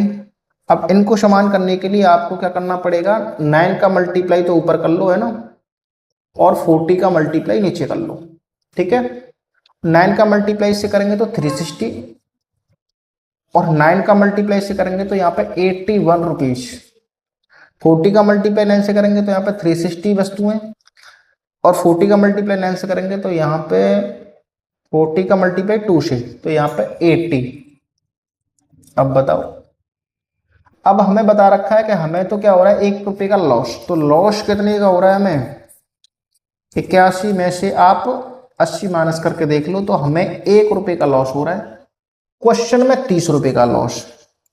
अब इनको समान करने के लिए आपको क्या करना पड़ेगा, 9 का मल्टीप्लाई तो ऊपर कर लो है ना, और 40 का मल्टीप्लाई नीचे कर लो। ठीक है, 9 का मल्टीप्लाई से करेंगे तो 360 और 9 का मल्टीप्लाई से करेंगे तो यहाँ पे 81 रुपीज। 40 का मल्टीप्लाई 9 से करेंगे तो यहाँ पे 360 वस्तुएं और 40 का मल्टीप्लाई 9 से करेंगे तो यहाँ पे 40 का मल्टीप्लाई 2 से तो यहाँ पे 80। अब बताओ, अब हमें बता रखा है कि हमें तो क्या हो रहा है, 1 रुपये का लॉस। तो लॉस कितने का हो रहा है हमें? 81 में से आप 80 माइनस करके देख लो तो हमें 1 रुपये का लॉस हो रहा है। क्वेश्चन में 30 रुपये का लॉस,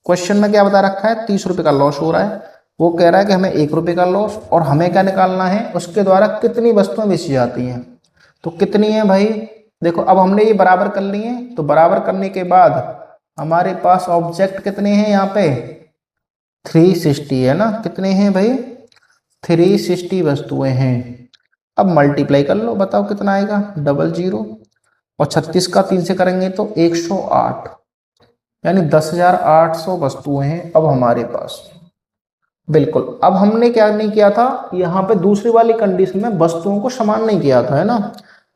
क्वेश्चन में क्या बता रखा है, 30 रुपये का लॉस हो रहा है। वो कह रहा है कि हमें 1 रुपये का लॉस और हमें क्या निकालना है, उसके द्वारा कितनी वस्तुएं बेची जाती हैं। तो कितनी है भाई? देखो अब हमने ये बराबर कर लिए हैं, तो बराबर करने के बाद हमारे पास ऑब्जेक्ट कितने हैं यहाँ पे, 360 है ना। कितने हैं भाई? 360 वस्तुएं हैं। अब मल्टीप्लाई कर लो, बताओ कितना आएगा, 00 और 36 का 3 से करेंगे तो 108, यानी 10,800 वस्तुएं हैं अब हमारे पास। बिल्कुल, अब हमने क्या नहीं किया था, यहाँ पे दूसरी वाली कंडीशन में वस्तुओं को समान नहीं किया था है ना,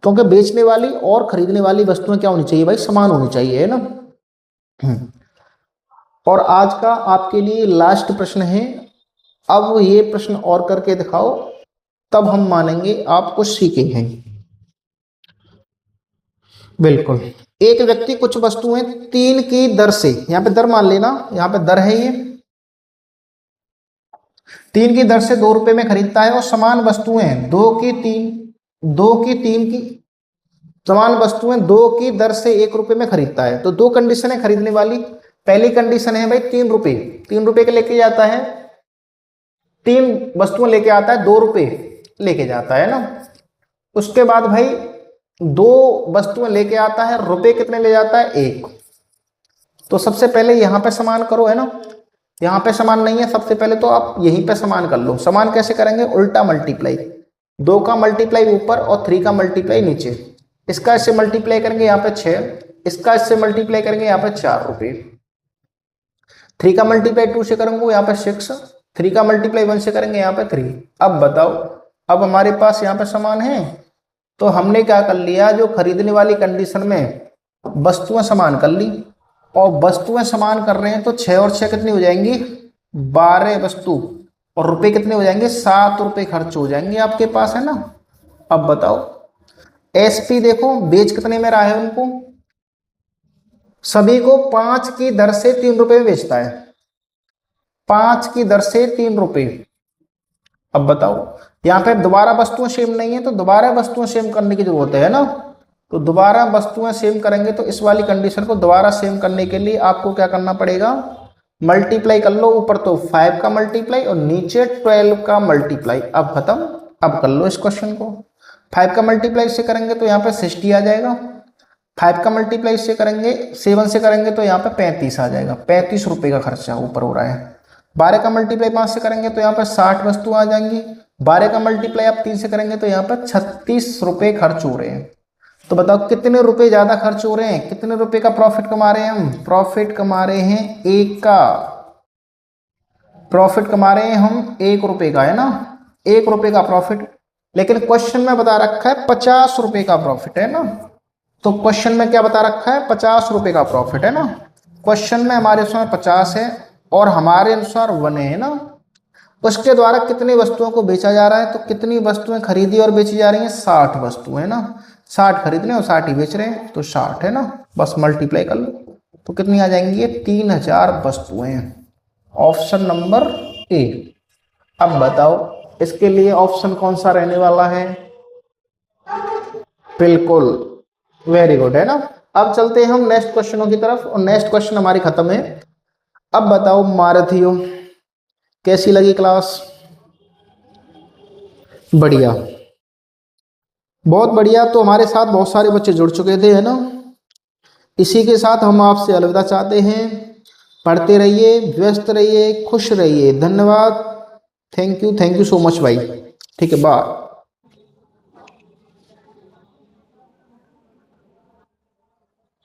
क्योंकि बेचने वाली और खरीदने वाली वस्तुएं क्या होनी चाहिए भाई, समान होनी चाहिए है ना। और आज का आपके लिए लास्ट प्रश्न है, अब ये प्रश्न और करके दिखाओ तब हम मानेंगे आप कुछ सीखे हैं। बिल्कुल, एक व्यक्ति कुछ वस्तुएं 3 की दर से, यहाँ पे दर मान लेना, यहाँ पे दर है, ये 3 की दर से 2 रुपए में खरीदता है और समान वस्तुएं 2 की 3 की समान वस्तुएं 2 की दर से 1 रुपए में खरीदता है। तो दो कंडीशन है खरीदने वाली। पहली कंडीशन है भाई 3 रुपए, 3 रुपए के लेके जाता है, 3 वस्तुएं लेके आता है, 2 रुपए लेके जाता है ना। उसके बाद भाई 2 वस्तुएं लेके आता है, रुपए कितने ले जाता है, 1। तो सबसे पहले यहाँ पे समान करो है ना, यहाँ पे समान नहीं है, सबसे पहले तो आप यहीं पे समान कर लो। समान कैसे करेंगे, उल्टा मल्टीप्लाई, 2 का मल्टीप्लाई ऊपर और 3 का मल्टीप्लाई नीचे। इसका इससे मल्टीप्लाई करेंगे यहाँ पे 6, इसका इससे मल्टीप्लाई करेंगे यहाँ पे 4 रुपए। 3 का मल्टीप्लाई 2 से करेंगे यहाँ पे 6, 3 का मल्टीप्लाई 1 से करेंगे यहाँ पे 3। अब बताओ, अब हमारे पास यहाँ पे समान है, तो हमने क्या कर लिया, जो खरीदने वाली कंडीशन में वस्तुएं समान कर ली, और वस्तुएं समान कर रहे हैं तो 6 और 6 कितनी हो जाएंगी, 12 वस्तु, और रुपए कितने हो जाएंगे, 7 रुपए खर्च हो जाएंगे आपके पास है ना। अब बताओ एसपी देखो बेच कितने में रहा है, उनको सभी को 5 की दर से 3 रुपए में बेचता है, 5 की दर से 3 रुपए। अब बताओ यहाँ पे दोबारा वस्तुएं सेम नहीं है, तो दोबारा वस्तुएं सेम करने की जरूरत है ना। तो दोबारा वस्तुएं सेम करेंगे तो इस वाली कंडीशन को दोबारा सेम करने के लिए आपको क्या करना पड़ेगा, मल्टीप्लाई कर लो, ऊपर तो 5 का मल्टीप्लाई और नीचे 12 का मल्टीप्लाई। अब खत्म। अब कर लो इस क्वेश्चन को, 5 का मल्टीप्लाई से करेंगे तो यहाँ पे 60 आ जाएगा, 5 का मल्टीप्लाई से करेंगे 7 से करेंगे तो यहाँ पे 35 आ जाएगा, 35 रुपए का खर्चा ऊपर हो रहा है। 12 का मल्टीप्लाई 5 से करेंगे तो यहाँ पे 60 वस्तु आ जाएंगी, 12 का मल्टीप्लाई आप 3 से करेंगे तो यहाँ पर 36 रुपए खर्च हो रहे हैं। तो बताओ कितने रुपए ज्यादा खर्च हो रहे हैं, कितने रुपए का प्रॉफिट कमा रहे हैं हम, प्रॉफिट कमा रहे हैं 1 का, प्रॉफिट कमा रहे हैं हम 1 रुपए का है ना, 1 रुपए का प्रॉफिट। लेकिन क्वेश्चन में बता रखा है 50 रुपए का प्रॉफिट है ना। तो क्वेश्चन में क्या बता रखा है, 50 रुपए का प्रॉफिट है ना। क्वेश्चन में हमारे अनुसार 50 है और हमारे अनुसार 1 है ना। उसके द्वारा कितनी वस्तुओं को बेचा जा रहा है, तो कितनी वस्तुएं खरीदी और बेची जा रही हैं, 60 वस्तुएं ना। 60 खरीदने और 60 ही बेच रहे हैं, तो 60 है ना। बस मल्टीप्लाई कर लो तो कितनी आ जाएंगी ये, 3000 वस्तुएं। Option number A. अब बताओ इसके लिए ऑप्शन कौन सा रहने वाला है, बिल्कुल, वेरी गुड है ना। अब चलते हैं हम नेक्स्ट क्वेश्चनों की तरफ, और नेक्स्ट क्वेश्चन हमारी खत्म है। अब बताओ मारथियो, कैसी लगी क्लास, बढ़िया, बहुत बढ़िया। तो हमारे साथ बहुत सारे बच्चे जुड़ चुके थे है ना। इसी के साथ हम आपसे अलविदा चाहते हैं। पढ़ते रहिए, व्यस्त रहिए, खुश रहिए। धन्यवाद, थैंक यू सो मच भाई। ठीक है, बाय।